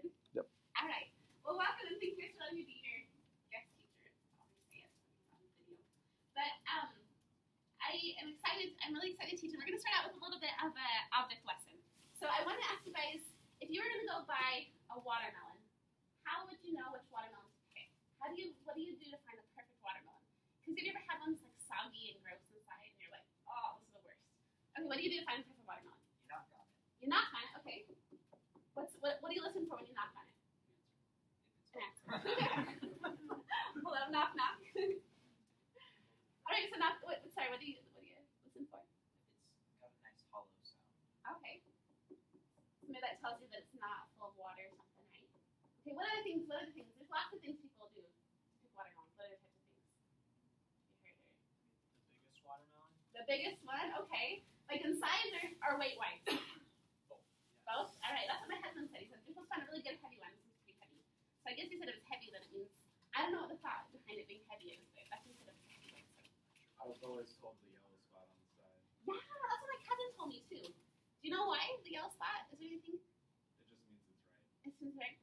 good? Yep. All right. Well, welcome and thank you for letting me be your guest teacher. Obviously, it's on video. But I am excited. I'm really excited to teach, and we're going to start out with a little bit of an object lesson. So I want to ask you guys, if you were going to go buy a watermelon, how would you know which watermelon to pick? What do you do to find the perfect watermelon? Because have you ever had one that's like soggy and gross inside, and you're like, oh, this is the worst. Okay, what do you do to find the perfect watermelon? You knock on it. You knock on it. Okay. What do you listen for when you knock on it? An answer. Hello, knock knock. All right, so knock. Sorry, what do you listen for? It's got a nice hollow sound. Okay. So maybe that tells you that it's not full of water or something, right? Okay. What other things? There's lots of things people do to pick watermelons. What other types of things? You heard it. The biggest watermelon. The biggest one. Okay. Like in size or weight-wise? Both. Both? All right, that's what my husband said. He said, you're supposed to find a really good heavy one. This is pretty heavy. So I guess he said it was heavy, then it means, I don't know what the thought behind it being heavy is, but that's what he said it was heavy. So. I was always told the yellow spot on the side. Yeah, that's what my cousin told me too. Do you know why? The yellow spot? Is there anything? It just means it's right. It seems right.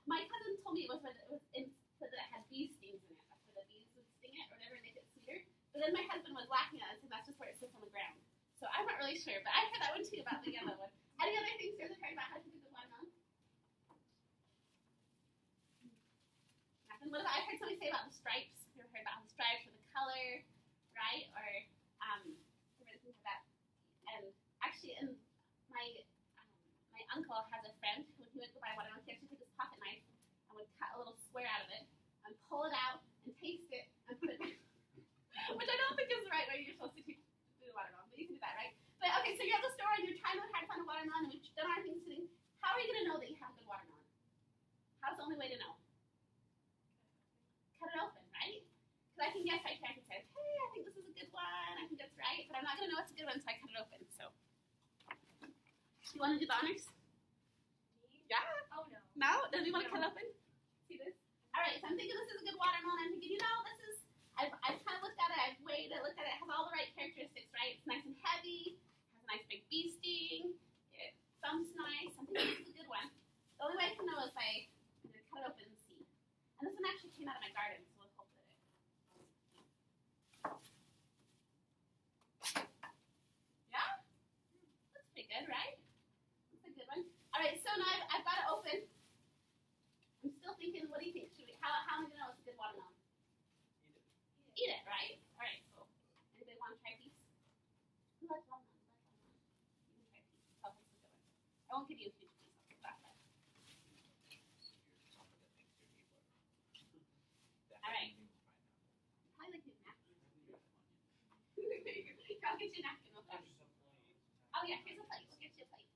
My cousin told me it said that it had bee stings in it. That's where the bees would sting it or whatever and make it sweeter. But then my husband was laughing at it and said that's just where it sits on the ground. So I'm not really sure, but I heard that one too about the yellow one. Any other things you guys have heard about how to do the watermelon? Nothing. What about, I've heard somebody say about the stripes. You ever heard about the stripes or the color, right? Or different things like that. And actually, my uncle has a friend when he went to buy watermelon, he actually took his pocket knife and would cut a little square out of it and pull it out and taste it and put it, which I don't think is the right way you're supposed to do the watermelon, but you can do that, right? But okay, so you're at the store and you're trying to find a watermelon and we've done our things today. How are you going to know that you have a good watermelon? How's the only way to know? Cut it open, right? Because I can guess right here, I can say, hey, I think this is a good one, I think that's right, but I'm not going to know it's a good one until I cut it open, so. You want to do the honors? Me? Yeah? Oh, no. No? Does you want to cut it open? See this? All right, so I'm thinking this is a good watermelon. I'm thinking, this is, I've kind of looked at it, I've weighed it, looked at it, it has all the right characteristics, right? It's nice and heavy, has a nice big bee sting, it thumps nice, I'm thinking this is a good one. The only way I can know is by cut it open and see. And this one actually came out of my garden, so let's hope that it. Yeah? That's pretty good, right? That's a good one. All right, so now I've got it open. I'm still thinking, what do you think? How am I going to know it's a good watermelon? Eat it, right? All right, so anybody want to try a piece? Who likes watermelon? You can try a piece. Tell us a good one. I won't give you a huge piece. I'll take that. All right. Probably like new napkins. I'll get you a napkin real fast. Oh yeah, here's a plate. We'll get you a plate.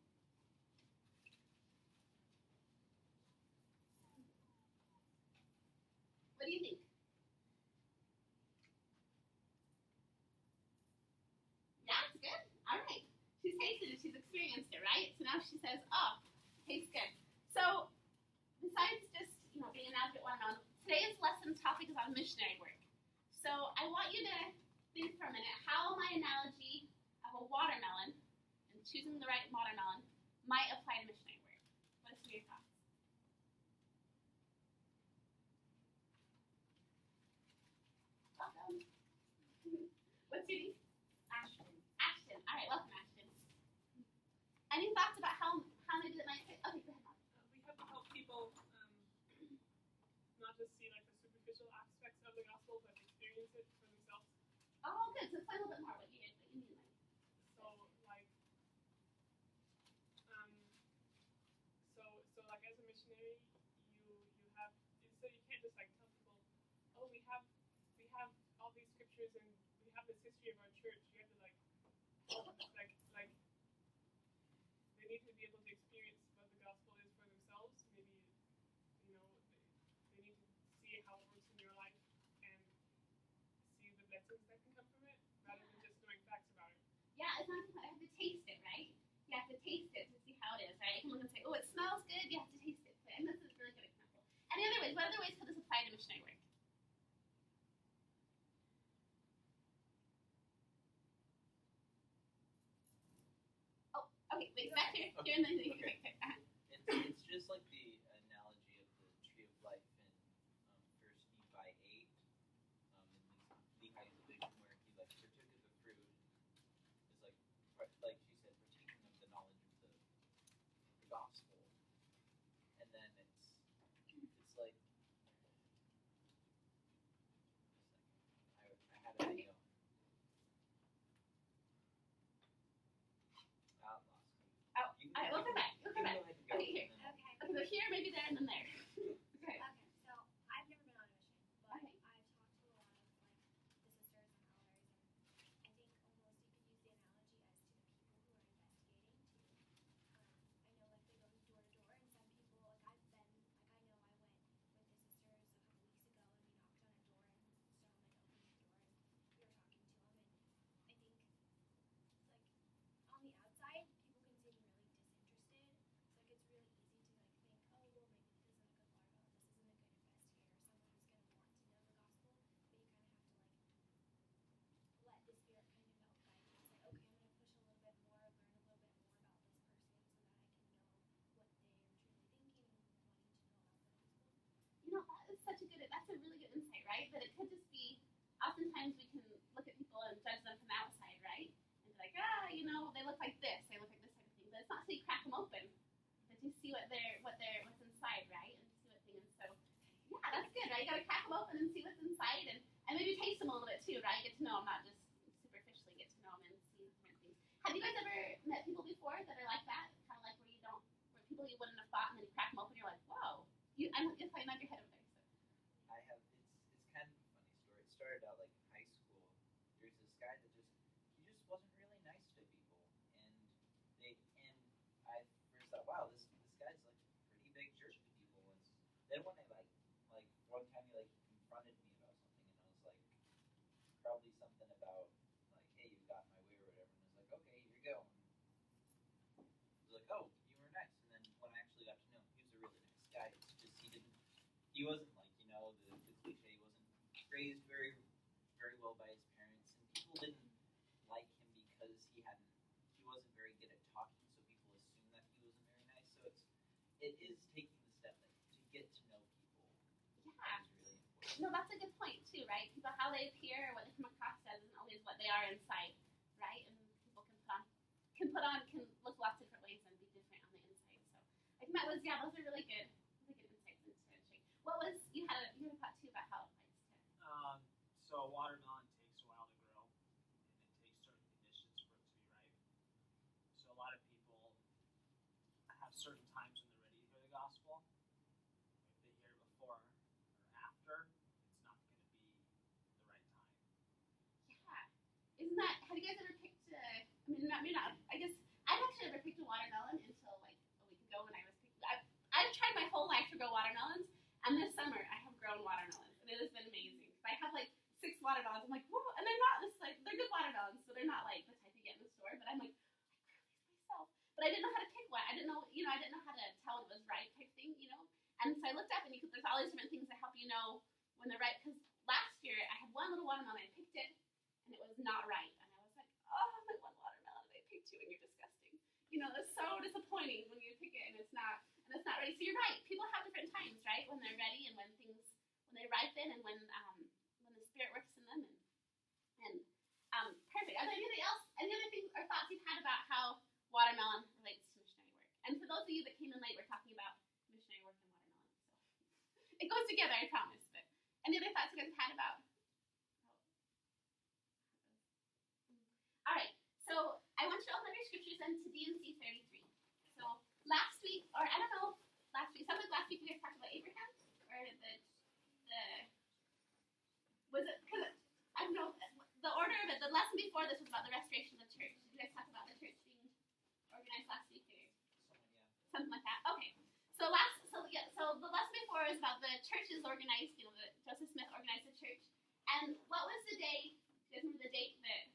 What do you think? Yeah, it's good. All right. She's tasted it. She's experienced it, right? So now she says, oh, tastes good. So besides just, being an advocate watermelon, today's lesson topic is on missionary work. So I want you to think for a minute how my analogy of a watermelon and choosing the right watermelon might apply to missionary work. What are some of your thoughts? Welcome. What's your name? Ashton. Ashton. All right, welcome, Ashton. Any thoughts about how maybe that might fit? Okay, go ahead, Mom. We have to help people not just see like the superficial aspects of the gospel, but experience it for themselves. Oh, good. So explain a little bit more what you mean. So like, so like as a missionary, you have so you can't just like tell people, oh, we have all these scriptures and we have this history of our church. You have to like they need to be able to experience what the gospel is for themselves. Maybe they need to see how it works in your life and see the blessings that can come from it, rather than just knowing facts about it. Yeah, it's not I have to taste it, right? You have to taste it to see how it is, right? You can look and say, oh, it smells good. You have to taste it. And this is a really good example. Any other ways? What other ways could this apply to missionary work? Oh, okay. Wait, back here. Okay. Here in the Okay. It's just like the that's a really good insight, right? That it could just be, oftentimes we can look at people and judge them from the outside, right? And be like, they look like this type of thing. But it's not until you crack them open that you see what's inside, right? And see what things. So, yeah, that's good, right? You gotta crack them open and see what's inside, and maybe taste them a little bit too, right? Get to know them, not just superficially get to know them and see different things. Have you guys ever met people before that are like that? Kind of like where people you wouldn't have thought, and then you crack them open, and you're like, whoa. I'm just like nod your head over there. So. I have it's kind of a funny story. It started out like in high school. There's this guy that he just wasn't really nice to people, and I first thought, wow, this guy's like a pretty big jerk to people. And then when I like one time he like confronted me about something, and I was like, probably something about like, hey, you got in my way or whatever, and I was like, okay, here you go. And I was like, oh, you were nice. And then when I actually got to know him, he was a really nice guy. It's just he wasn't like, the cliche, he wasn't raised very, very well by his parents, and people didn't like him because he wasn't very good at talking, so people assumed that he wasn't very nice. So it is taking the step to get to know people. Yeah. Is really important. No, that's a good point too, right? People, how they appear or what they come across as isn't always what they are inside, right? And people can look lots of different ways and be different on the inside. So I think those are really good insights into sharing. What was you had a thought too about how it applies to? So a watermelon takes a while to grow, and it takes certain conditions for it to be ripe. So a lot of people have certain times when they're ready to hear the gospel. If they hear it before or after, it's not going to be the right time. Yeah. Isn't that? Have you guys ever picked? Maybe not. I guess I've actually never picked a watermelon until like a week ago when I was picking. I've tried my whole life to grow watermelons, and this summer I have grown watermelons, and it has been amazing. I have like 6 watermelons. I'm like, whoa, and they're not just like they're good watermelons, so they're not like the type you get in the store. But I'm like, I grew these myself, but I didn't know how to pick one. I didn't know how to tell when it was ripe type thing, And so I looked up, and there's all these different things that help you know when they're ripe. Because last year I had one little watermelon, I picked it, and it was not ripe, and I was like, oh, my one watermelon, and I picked 2, and you're disgusting. It's so disappointing when you pick it and it's not ready. So you're right. People have different times, right? When they're ready and when they ripen and when the Spirit works in them and perfect. Are there anything else? Any other things or thoughts you've had about how watermelon relates to missionary work? And for those of you that came in late, we're talking about missionary work and watermelon. So it goes together, I promise. But any other thoughts you guys had about? All right. So I want you to open up your scriptures into D&C 33. So last week, or I don't know, sounds like last week you guys talked about Abraham, or was it, because I don't know, the order of it, the lesson before this was about the restoration of the church. Did you guys talk about the church being organized last week, or something like that? Okay. So the lesson before was about the churches organized, Joseph Smith organized the church. And what was the day, you guys remember the date that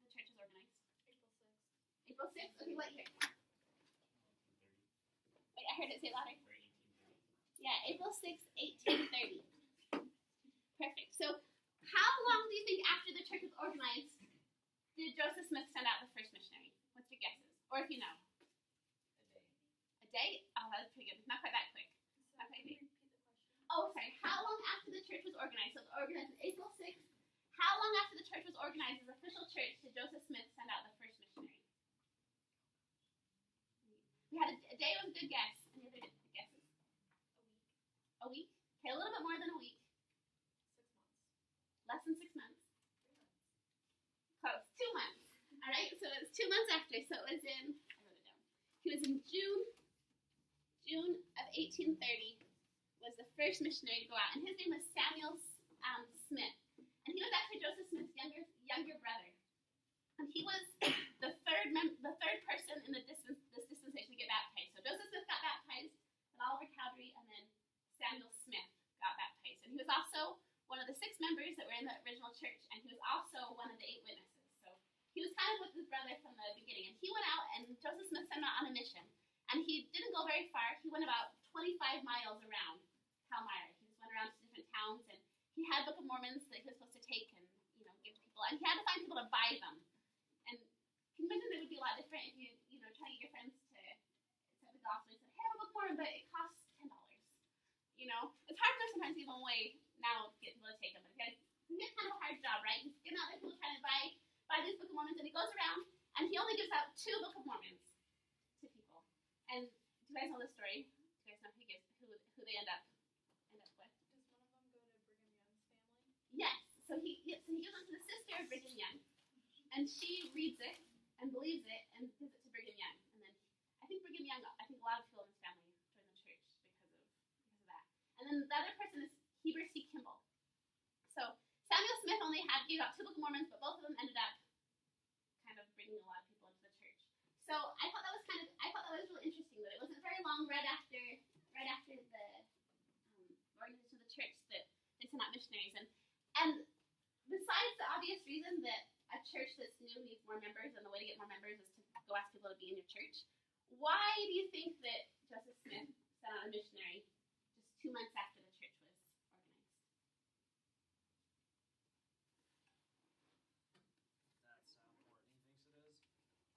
the church was organized? April 6th? Okay, what year? Wait, I heard it say louder. Yeah, April 6th, 1830. Perfect. So how long do you think after the church was organized did Joseph Smith send out the first missionary? What's your guesses? Or if you know? A day? Oh, that's pretty good. Not quite that quick. Not quite quick. Oh, sorry. How long after the church was organized? So it was organized on April 6th. How long after the church was organized as official church did Joseph Smith send out the first missionary? We had a day was a good guess. Any other guesses? A week? Okay, a little bit more than a week. 6 months. Less than 6 months. 3 months. Close. 2 months. All right, so it was 2 months after. So it was in, I wrote it down. He was in June of 1830 was the first missionary to go out. And his name was Samuel Smith. And he was actually Joseph Smith's younger brother. And he was the third person in this dispensation to get baptized. So Joseph Smith got baptized, then Oliver Cowdery, and then Samuel Smith got baptized. And he was also one of the 6 members that were in the original church, and he was also one of the 8 witnesses. So he was kind of with his brother from the beginning. And he went out, and Joseph Smith sent him out on a mission. And he didn't go very far. He went about 25 miles around Palmyra. He just went around to different towns, and he had Book of Mormons that he was supposed to take and give to people. And he had to find people to buy them. And can you imagine it would be a lot different if you try to get your friends to accept the gospel and say, hey, I have a Book of Mormon, but it costs $10. You know, it's hard for sometimes even way now to get people to take them. But it's kind of a hard job, right? He's getting out there, people trying to buy these Book of Mormons, and he goes around and he only gives out 2 Book of Mormons to people. And do you guys know the story? Do you guys know who they end up with? Does one of them go to Brigham Young's family? Yes. So he gives it to the sister of Brigham Young, and she reads it and believes it and gives it to Brigham Young. And then I think Brigham Young, I think a lot of people in his family joined the church because of that. And then the other person is Heber C. Kimball. So Samuel Smith only gave out 2 Book of Mormons, but both of them ended up kind of bringing a lot of people into the church. So I thought that was really interesting that it wasn't very long right after the organization of the church that they sent out missionaries. And besides the obvious reason that a church that's new needs more members, and the way to get more members is to go ask people to be in your church, why do you think that Joseph Smith sent out a missionary just 2 months after the church was organized? That's how important he thinks it is.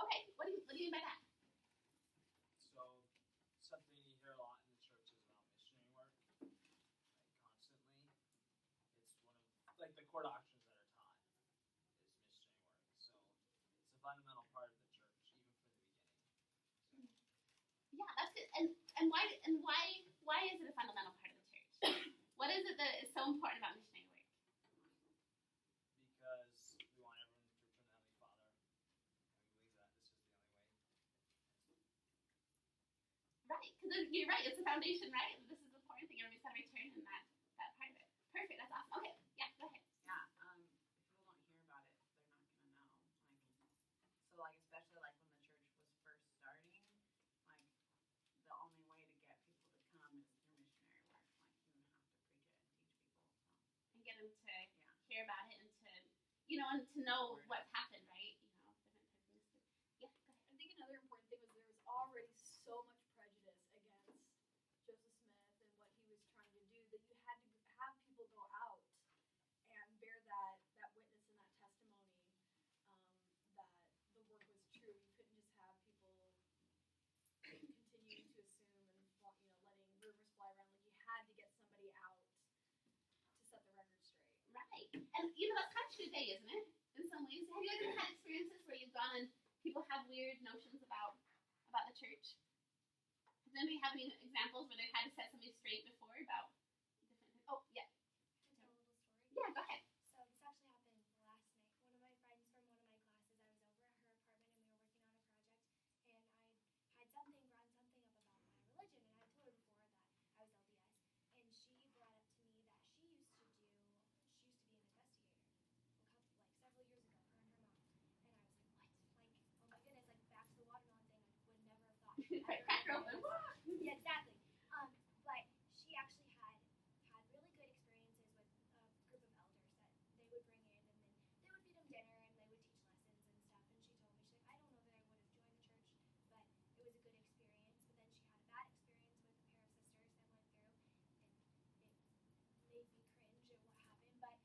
Okay, what do you mean by that? So, something you hear a lot in the churches about missionary work, like constantly, it's one of, like the core doctrines that are taught is missionary work. So, it's a fundamental part of the church, even from the beginning. Yeah, that's good. And why is it a fundamental part of the church? What is it that is so important about missionary work? Because we want everyone to return to the Heavenly Father, and we believe that this is the only way. Right, because you're right, it's a foundation, right? This is the important thing, everybody's got to return in that part of it. Perfect, that's awesome. Okay, yeah, go ahead. Yeah, if people don't hear about it, they're not gonna know. So especially when the church was first starting, the only way to get people to come is through missionary work. You have to preach it and teach people. So And get them to hear about it and to know what's happened, right? Different things. Yeah, go ahead. I think another important thing was there was already so much prejudice against Joseph Smith and what he was trying to do that you had to have people go out and bear that witness and that testimony that the work was true. You couldn't just have people continuing to assume and letting rumors fly around. Like you had to get somebody out to set the record straight. Right. And that's kind of true today, isn't it? In some ways. Have you guys ever had experiences where you've gone and people have weird notions about the church? Does anybody have any examples where they've had to set somebody straight before about different things? Oh, yeah. Can I tell a little story? Yeah, go ahead. So this actually happened last night. One of my friends from one of my classes, I was over at her apartment and we were working on a project, and I had brought something up about my religion, and I told her before that I was LDS, and she brought up to me that she used to be an investigator several years ago, her and her mom, and I was like, what? Oh my goodness, back to the watermelon thing, I would never have thought. Crack open. Yeah, exactly. But she actually had really good experiences with a group of elders that they would bring in, and then they would feed them dinner and they would teach lessons and stuff. And she told me, she's like, I don't know that I would have joined the church, but it was a good experience. But then she had a bad experience with a pair of sisters that went through, and it made me cringe at what happened. But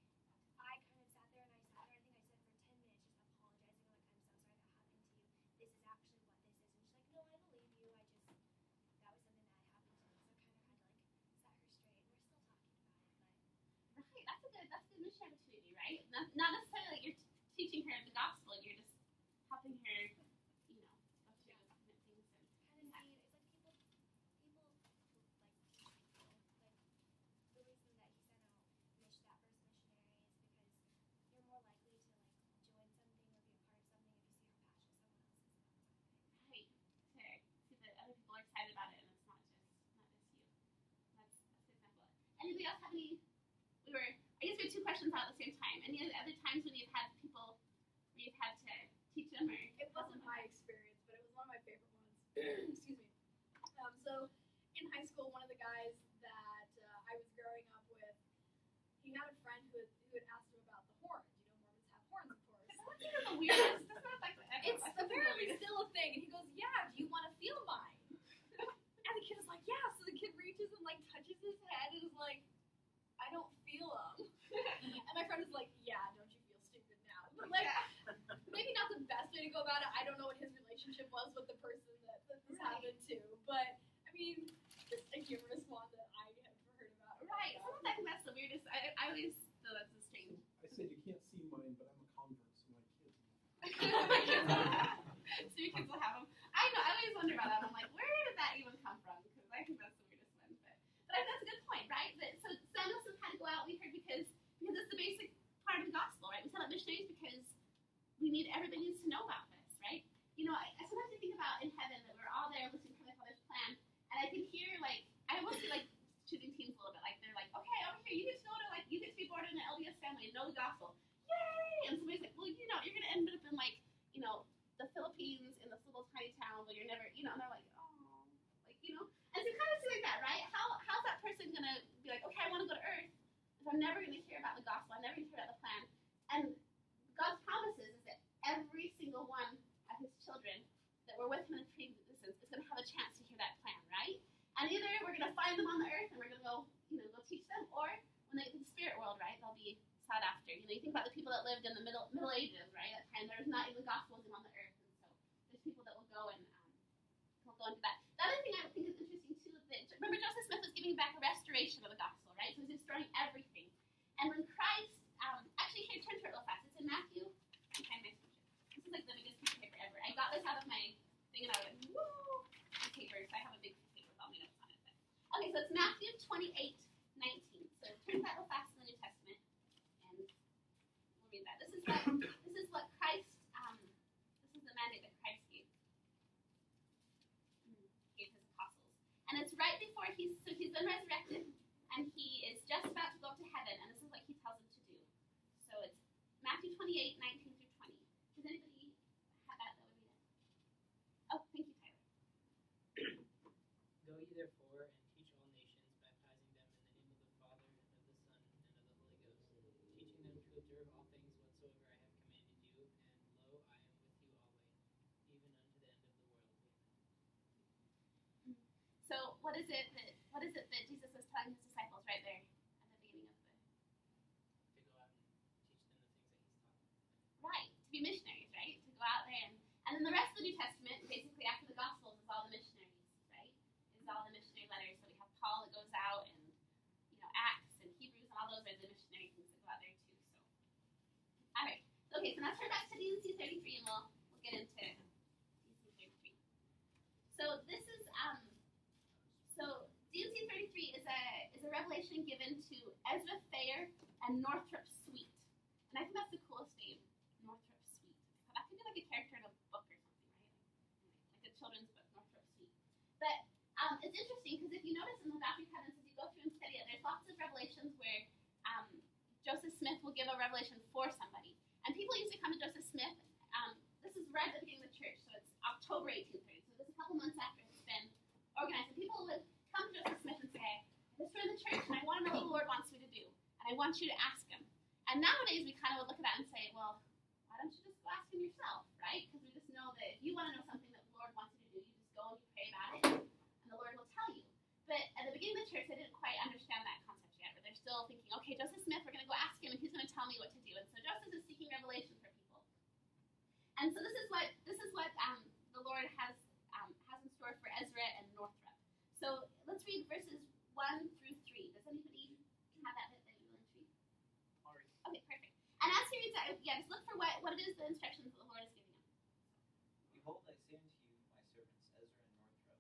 I kind of sat there and I think I said for 10 minutes just apologizing, like, I'm so sorry that happened to you. This is actually what this is. And she's like, no, I believe you. That was something that had happened to me. So I kind of had to set her straight. And we're still talking about it, but Right. That's a good mission opportunity, right? Not necessarily like you're teaching her the gospel, you're just helping her, go through different things. kind of see, it's like people the reason that he sent out that first missionary is because you're more likely to join something or be a part of something if you see how passionate someone else is about something. Right. To see that other people are excited about it and it's not just you. That's a good example. Anybody else have any? I guess we had 2 questions out at the same time. Any other times when you've had people where you've had to teach them or? It wasn't my experience, but it was one of my favorite ones. Excuse me. So in high school, one of the guys that I was growing up with, he had a friend who had asked him about the horns. Mormons have horns, of course. That's even the weirdest. That's not like It's apparently still a thing. And he goes, yeah, do you want to feel mine? And the kid is like, yeah. So the kid reaches and touches his head and is like, I don't feel them. And my friend is like, yeah, don't you feel stupid now? But maybe not the best way to go about it. I don't know what his relationship was with the person that this happened to. But, I mean, just a humorous one that I have heard weirdest. I always thought that's a strange. I said you can't see mine, but I'm a convert, so my kids. So your kids will have them. I know. I always wonder about that. I'm like, where did that even come from? Because I think that's the weirdest one. But I think that's a good point, right? That so Samuelson had to go out. We heard because it's the basic part of the gospel, right? We send out missionaries because we need everybody needs to know about this, right? You know, I sometimes I think about in heaven that we're all there listening to my Father's plan, and I can hear like I almost feel like choosing teams a little bit. Like they're like, okay, over here, you get to go to you get to be born in an LDS family and know the gospel. Yay! And somebody's like, well, you're gonna end up in like, the Philippines in this little tiny town where you're never, and they're like, oh, and so you kind of see like that, right? How's that person gonna be like, okay, I want to go to Earth if I'm never gonna hear about the gospel, I'm never gonna hear about the plan. And God's promises is that every single one of His children that were with Him in the pre-existence is gonna have a chance to hear that plan, right? And either we're gonna find them on the earth and we're gonna go teach them, or when they get to the spirit world, right, they'll be sought after. You think about the people that lived in the Middle Ages, right? That time there's not even gospels on the earth, and so there's people that will go and will go into that. The other thing I think is interesting too is that remember Joseph Smith was giving back a restoration of the gospel, right? So he's restoring everything. And when Christ, actually here, turn to it real fast. It's in Matthew. I'm trying my scripture. This is like the biggest piece of paper ever. I got this out of my thing and I was like, woo, the paper. So I have a big piece of paper with all my notes on it. Okay, so it's Matthew 28:19. So turn that real fast in the New Testament, and we'll read that. This is what Christ. This is the mandate that Christ gave His apostles, and it's right before he's been resurrected, and he is just about to go up to heaven, and this is what he tells them to do. So it's Matthew 28:19 through 20. Does anybody have that would read it? Oh, thank you, Tyler. Go ye therefore and teach all nations, baptizing them in the name of the Father, and of the Son, and of the Holy Ghost, teaching them to observe all things whatsoever I have commanded you, and lo, I am with you always, even unto the end of the world. Amen. So what is it that Jesus was telling His disciples right there at the beginning of the To go out and teach them the things that He's taught them. right, to be missionaries, right? To go out there and then the rest of the New Testament, basically after the Gospels, is all the missionaries, right? Is all the missionary letters. So we have Paul that goes out, and Acts and Hebrews, and all those are the missionary things that go out there too. So, all right. Okay, so now turn back to D&C 33, and we'll get into D&C 33. So this is so D&C 33 is a revelation given to Ezra Thayer and Northrop Sweet, and I think that's the coolest name, Northrop Sweet. That could be like a character in a book or something, right? Like a children's book, Northrop Sweet. But it's interesting because if you notice in the Doctrine and Covenants, as you go through and study it, there's lots of revelations where Joseph Smith will give a revelation for somebody. And people used to come to Joseph Smith. This is right at the beginning of the church, so it's October 1830. So this is a couple months after it's been organized. And people would come to Joseph Smith and say, I just joined the church and I want to know what the Lord wants me to do. And I want you to ask Him. And nowadays we kind of would look at that and say, well, why don't you just go ask Him yourself, right? Because we just know that if you want to know something that the Lord wants you to do, you just go and you pray about it, and the Lord will tell you. But at the beginning of the church, they didn't quite understand that concept yet. But they're still thinking, okay, Joseph Smith, we're going to go ask him, and he's going to tell me what to do. And so Joseph is seeking revelation for people. And so this is what the Lord has in store for Ezra and Northrop. So let's read verses 1 through 3. Does anybody have that bit that you want to read? I'll read. Okay, perfect. And as he reads that, just look for what it is the instructions that the Lord is giving him. Behold, I say unto you, my servants Ezra and Northrop,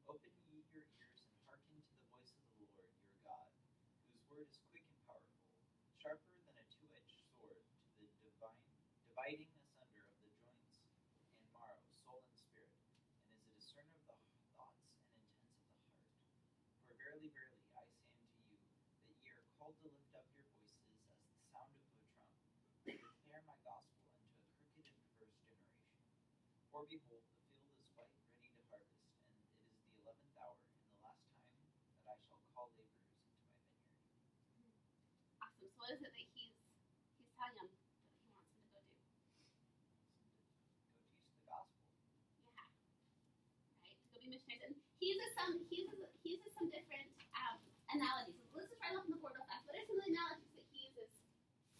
open ye your ears and hearken to the voice of the Lord your God, whose word is quick and powerful, sharper than a two-edged sword, to the dividing asunder of the joints and marrow, soul and spirit, and is a discerner of the thoughts and intents of the heart. For verily, verily, I say unto you, that ye are called to lift up your voices as the sound of a trump, to declare my gospel unto a crooked and perverse generation. For behold, the field is white, ready to harvest, and it is the 11th hour, and the last time that I shall call laborers into my vineyard. Awesome. So what is it that he's telling them that he wants them to go do? Go teach the gospel. Yeah. Right? To go be missionaries. And he uses some different analogies. So let's just try to look on the board real fast. What are some of the analogies that he uses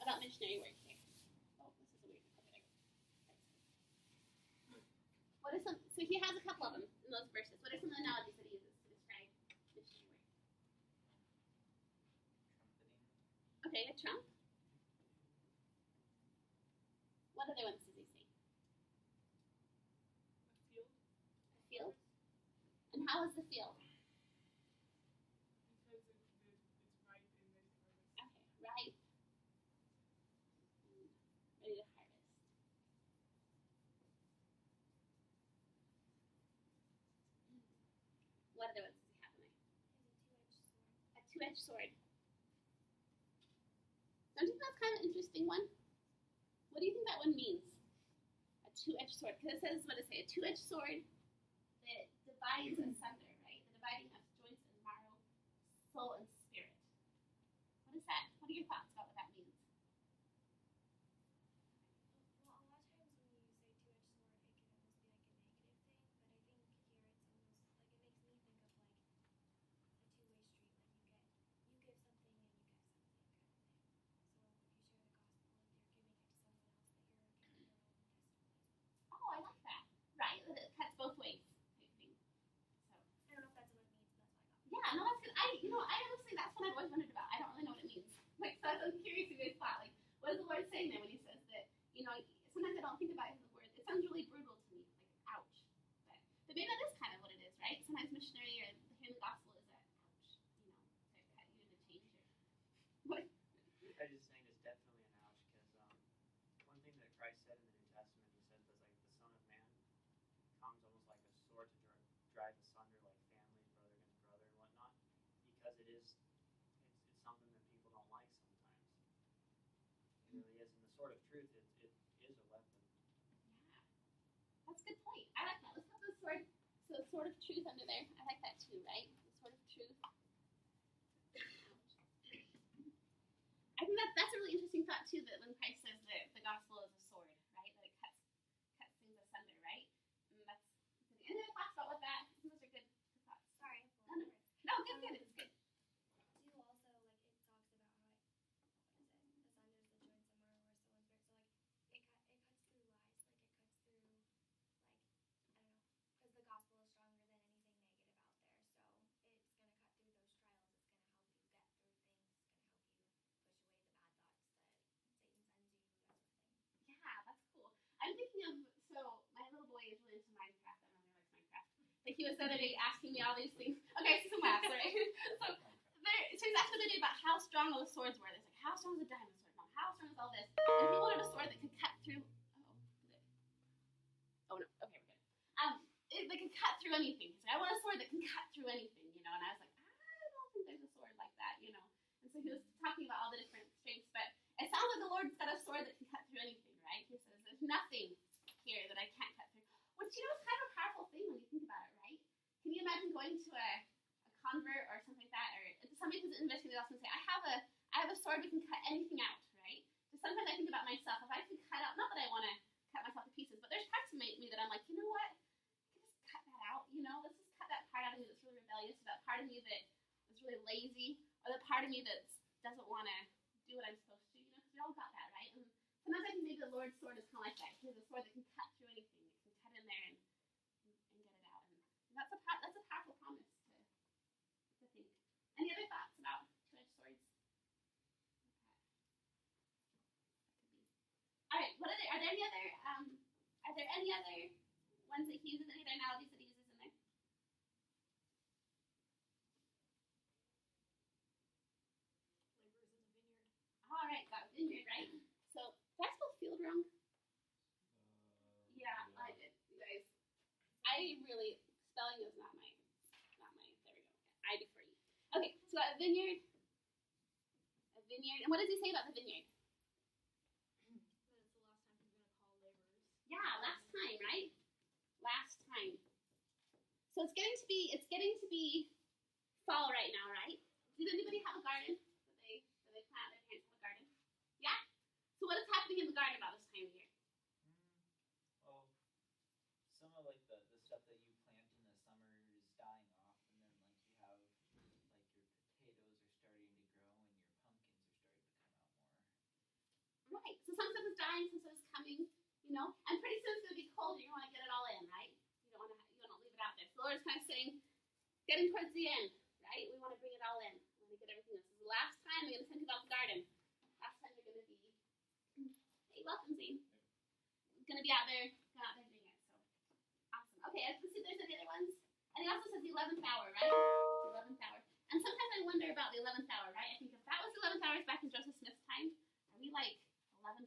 about missionary work here? Oh, this is a weird. Okay, what are some? So he has a couple of them in those verses. What are some of the analogies that he uses to describe missionary work? Trumpeting. trump. What other ones does he say? A field. A field. And how is the field? Because it's ripe and ready to harvest. Okay, ripe. Ready to harvest. What other ones does he have in there? A two-edged sword. Don't you think that's kind of an interesting one? What do you think that one means? A two-edged sword. Because it says, what does it say? A two-edged sword that divides asunder, right? The dividing of joints and marrow, soul and spirit. What is that? What are your thoughts about what that means? Well, a lot of times when you say two-edged sword, it can almost be like a negative thing, but I think here it's almost like it makes me think of like a two-way street. Like you give something and you get something kind of thing. So if you share the gospel, if you're giving it to someone else, that you're giving your own testimony as well. Oh, I like that. Right? That it cuts both ways type thing. So I don't know if that's what it means, but that's what I got. yeah, no, that's good. I honestly, that's what I've always wondered about. I don't really know what it means. Like, so I'm curious if you guys thought, like, what is the Lord saying there when he says that, sometimes I don't think about his word. It sounds really brutal to me, like, ouch. But maybe that is kind of what it is, right? Sometimes missionary or hearing the gospel is that, ouch, to cut you into change here. What? I just think it's definitely an ouch because one thing that Christ said in the New Testament, he said was like the Son of Man comes almost like a sword to drive asunder like families, brother against brother and whatnot, because it's something that people don't like sometimes. It really is, and the sword of truth it is a weapon. Yeah. That's a good point. I like that. Let's put the sword, so the sword of truth under there. I like that too, right? The sword of truth. I think that's a really interesting thought too, that when Christ says that the gospel is a sword, right? That it cuts things asunder, right? And that's any other thoughts about what that? Those are good thoughts. Sorry, No, no, good. It's good. Do also like it talks about how it asunders the joints and marrow or soul and spirit. So like it cuts through lies, like it cuts through like I don't know, because the gospel is stronger than anything negative out there. So it's gonna cut through those trials. It's gonna help you get through things. It's gonna help you push away the bad thoughts that Satan sends you, that sort of thing. Yeah, that's cool. I'm thinking of, so my little boy is really into Minecraft. I don't know if he likes Minecraft. Like he was the other day asking me all these things. Okay, some laughs, right? So he's asking the other day about how strong all the swords were. There's like, how strong is a diamond sword? Mom, how strong is all this? And he wanted a sword that could cut through. Oh no. Okay, we're good. That could cut through anything. He's like, I want a sword that can cut through anything, And I was like, I don't think there's a sword like that, And so he was talking about all the different strengths, but it sounds like the Lord's got a sword that can cut through anything, right? He says, there's nothing here that I can't cut through. Which, is kind of a powerful thing when you think about it, right? Can you imagine going to a convert or something like that, or somebody who's investigating the gospel and say, I have a sword that can cut anything out, right? So sometimes I think about myself, if I could cut out, not that I want to cut myself to pieces, but there's parts of me that I'm like, you know what? I can just cut that out, Let's just cut that part out of me that's really rebellious, or that part of me that is really lazy, or the part of me that doesn't want to do what I'm supposed to, because we all got that, right? And sometimes I think maybe the Lord's sword is kind of like that. He has a sword that can cut through anything. It can cut in there and get it out. And that's a powerful promise to think. Any other thoughts about two-edged swords? All right. Are there any other ones that he uses? Any other analogies that he uses in there? Laborers in the vineyard. All right, got vineyard, right? So did I spell field wrong? Yeah, I did. You guys, spelling is not my. There we go. I defer you. Okay, so a vineyard, and what does he say about the vineyard? That it's the last time he's going to call laborers. Yeah, last time, right? Last time. So it's getting to be fall right now, right? Does anybody have a garden? Do they plant? Their parents have a garden? Yeah. So what is happening in the garden about this time of year? Well, some of like the stuff that you plant in the summer is dying off, and then like you have like your potatoes are starting to grow and your pumpkins are starting to come out more. Right. So some stuff is dying, some stuff is coming. And pretty soon it's going to be cold. You're going to want to get it all in, right? You don't want to leave it out there. So the Lord's kind of saying, getting towards the end, right? We want to bring it all in. We want to get everything. This is the last time I'm going to think about the garden. Hey, welcome, Zane. Gonna be out there doing it. So awesome. Okay, let's see if there's any other ones. And he also says the 11th hour, right? The 11th hour. And sometimes I wonder about the 11th hour, right? I think if that was the 11th hours back in Joseph Smith's time, are we like 11:45?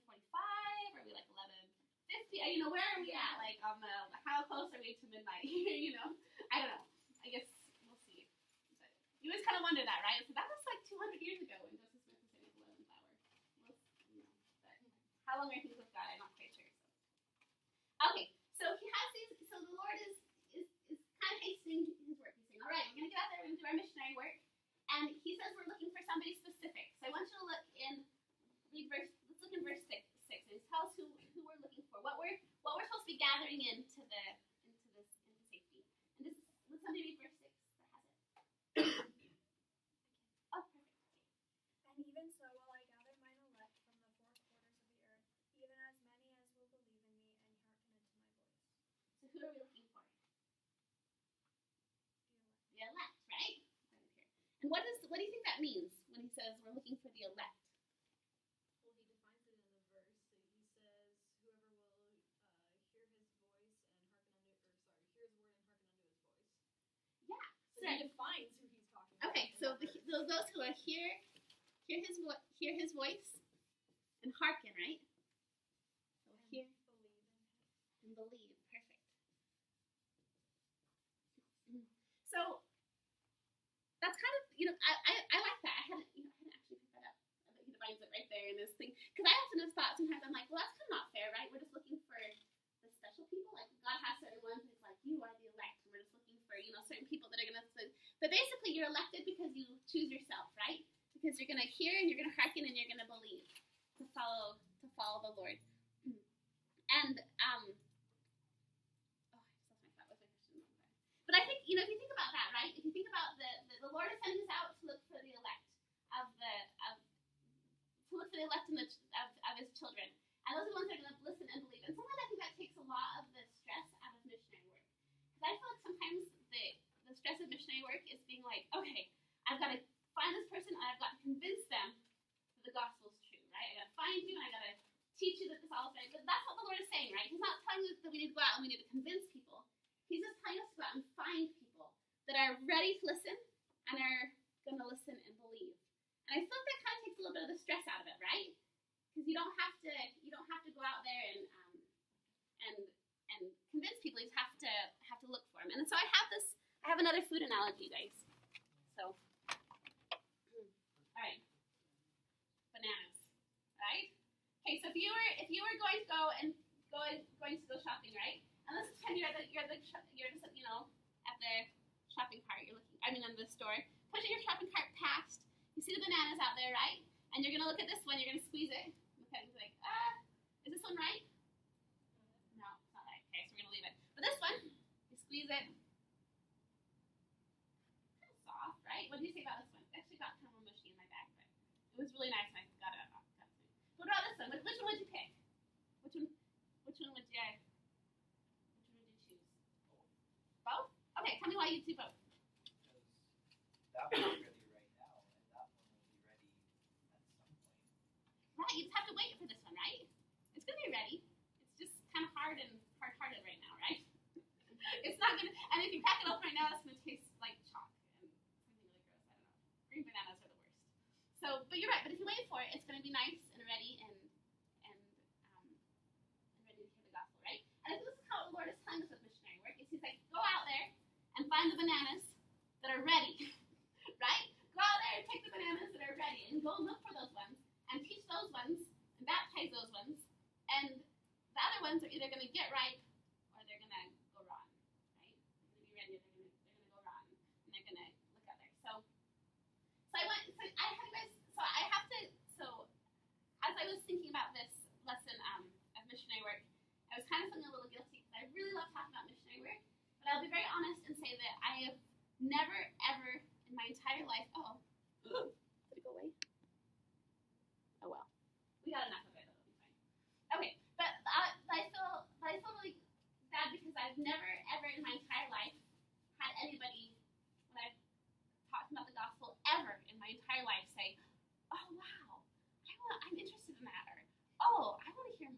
Are we like 11:50? You know, where are we at? Like on the how close are we to midnight? You know, I don't know. I guess we'll see. But you always kind of wonder that, right? So that was like 200 years ago when Joseph Smith was saying the 11th hour. You know, but how long are things with God? I'm not quite sure. So. Okay, so he has these. So the Lord is kind of hastening his work. He's saying, all right, we're going to get out there, we're going to do our missionary work. And he says we're looking for somebody specific. So I want you to look let's look in verse 6. And tell us who we're looking for. What we're supposed to be gathering into safety. And just, would somebody read verse 6 that has it? Oh, perfect. And even so will I gather mine elect from the four quarters of the earth, even as many as will believe in me and hearken unto my voice. So who are we looking for? The elect, right? And what do you think that means when he says we're looking for the elect? Well, he defines it in the verse. He says, whoever will hear his voice and hear his word and hearken unto his voice. Yeah. So he defines who he's talking about. Okay, so those who are hear his voice and hearken, right? So hear and believe. Perfect. So that's kind of, I like that. I hadn't actually picked that up. He defines it right there in this thing. Because I often have thought sometimes, I'm like, well, that's kind of not fair, right? We're just looking for the special people. Like, God has certain ones, and it's like, you are the elect. And we're just looking for, certain people that are going to, but basically you're elected because you choose yourself, right? Because you're going to hear and you're going to hearken and you're going to believe to follow the Lord. And, I just lost my thought. What's my question? But I think, if you think about that, right? If you think about the Lord is sending us out to look for the elect of his children. And those are the ones that are going to listen and believe. And sometimes I think that takes a lot of the stress out of missionary work. Because I feel like sometimes the stress of missionary work is being like, okay, I've got to find this person and I've got to convince them that the gospel is true, right? I got to find you and I got to teach you that this all is right. But that's what the Lord is saying, right? He's not telling us that we need to go out and we need to convince people. He's just telling us to go out and find people that are ready to listen and are going to listen and believe. And I feel like that kind of takes a little bit of the stress out of it, right? Because you don't have to go out there and convince people. You just have to look for them. And so I have another food analogy, guys. So, all right, bananas, right? Okay, so if you were going to go shopping, right? And let's pretend you're just at the shopping cart. In the store. Put your shopping cart past. You see the bananas out there, right? And you're gonna look at this one. You're gonna squeeze it. Look at it and be like, is this one right? No, it's not right. Okay, so we're gonna leave it. But this one, you squeeze it. Kind of soft, right? What do you say about this one? I actually got kind of a mushy in my bag, but it was really nice. And I got it. What about this one? Which one would you pick? Which one would you choose? Both? Okay, tell me why you do both. That one's ready right now, and that one will be ready at some point. Right, you just have to wait for this one, right? It's gonna be ready. It's just kind of hard-hearted right now, right? It's not gonna. And if you crack it open right now, it's gonna taste like chalk and something really gross. I don't know. Green bananas are the worst. So, but you're right. But if you wait for it, it's gonna be nice and ready and ready to hear the gospel, right? And I think this is how the Lord is telling us with missionary work. He's like, go out there and find the bananas that are ready. Right? Go out there and pick the bananas that are ready and go and look for those ones and teach those ones and baptize those ones. And the other ones are either going to get ripe or they're going to go rotten. Right? They're going to be ready or they're going to go rotten and they're going to look out there. So as I was thinking about this lesson of missionary work, I was kind of feeling a little guilty because I really love talking about missionary work. But I'll be very honest and say that I have never, ever in my entire life, did it go away? Oh well. We got enough of it, that'll be fine. Okay, but I feel really bad because I've never, ever in my entire life had anybody, when I've talked about the gospel ever in my entire life, say, oh wow, I'm interested in that, or oh, I want to hear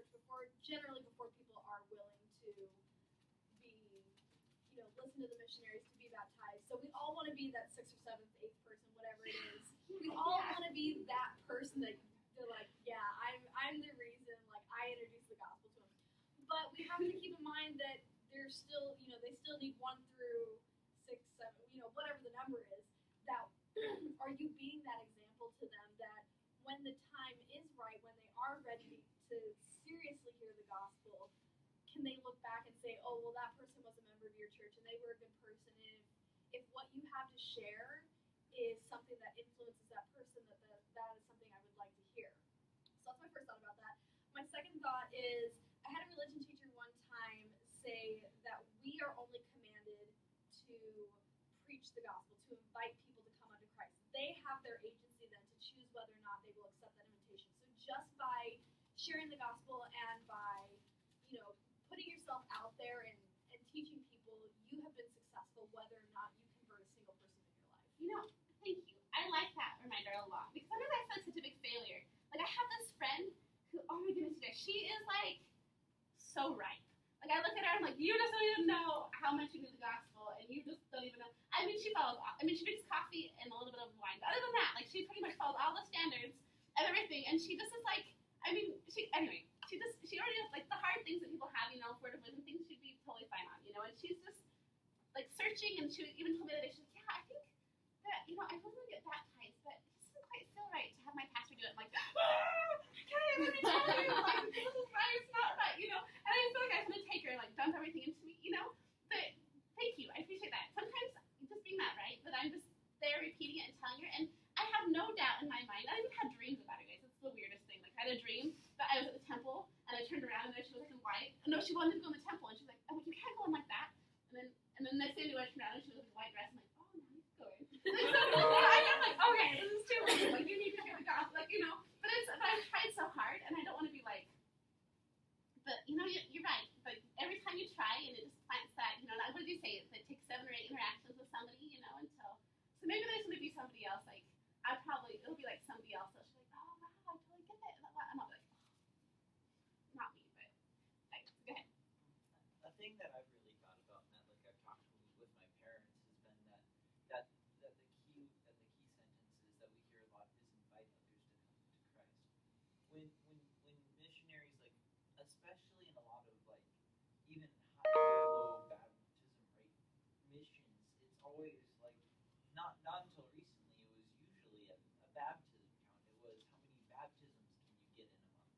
church generally before people are willing to be, listen to the missionaries, to be baptized. So we all want to be that 6th or 7th, 8th person, whatever it is. We all want to be that person that they're like, yeah, I'm the reason, like, I introduced the gospel to them. But we have to keep in mind that they're still, they still need 1 through 6, 7, whatever the number is. That are you being that example to them that when the time is right, when they are ready to seriously hear the gospel, can they look back and say, oh, well, that person was a member of your church and they were a good person. And if what you have to share is something that influences that person, that is something I would like to hear. So that's my first thought about that. My second thought is I had a religion teacher one time say that we are only commanded to preach the gospel, to invite people to come unto Christ. They have their agency then to choose whether or not they will accept that invitation. So just by sharing the gospel and by, putting yourself out there and teaching people, you have been successful whether or not you convert a single person in your life. Thank you. I like that reminder a lot because sometimes I feel like such a big failure. Like I have this friend who, oh my goodness, she is like so ripe. Like I look at her, I'm like, you just don't even know how much you need the gospel, and you just don't even know. I mean, she follows. She drinks coffee and a little bit of wine. But other than that, like she pretty much follows all the standards and everything. And she just is like, she already has like the hard things that people have, word of wisdom things she'd be totally fine on, And she's just like searching, and she even told me that she's like, yeah, I think that I really want to get baptized, but it doesn't quite feel right to have my pastor do it. I'm like, okay, let me tell you, like this is right, it's not right, And I feel like I want to take her and like dump everything into me, But thank you, I appreciate that. Sometimes just being that right, but I'm just there repeating it and telling her, and I have no doubt in my mind. I even had dreams about her, guys. It's the weirdest thing. Like I had a dream that I was at the temple, and I turned around and there she was in white. No, she wanted to go in the temple, and she's like, oh, you can't go in like that. And then next day I turned around and she was in a white dress. I'm like, oh, now he's going. I'm like, okay, this is too late. Like you need to hear the gospel, like But I've tried so hard, and I don't want to be like. But you're right. Like every time you try, and it just plants that. What did you say? It takes 7 or 8 interactions with somebody, until. So maybe there's going to be somebody else. Like it'll be like somebody else. So she's like, oh wow, I totally get it. I'm not like, oh, not me, but like, go ahead. A thing that I've really thought about, and that like I've talked with my parents, has been that the key sentence is that we hear a lot is invite others to come to Christ. When missionaries, like especially in a lot of like even high or low baptism rate missions, it's always like not until recently it was usually a baptism count. It was how many baptisms can you get in a month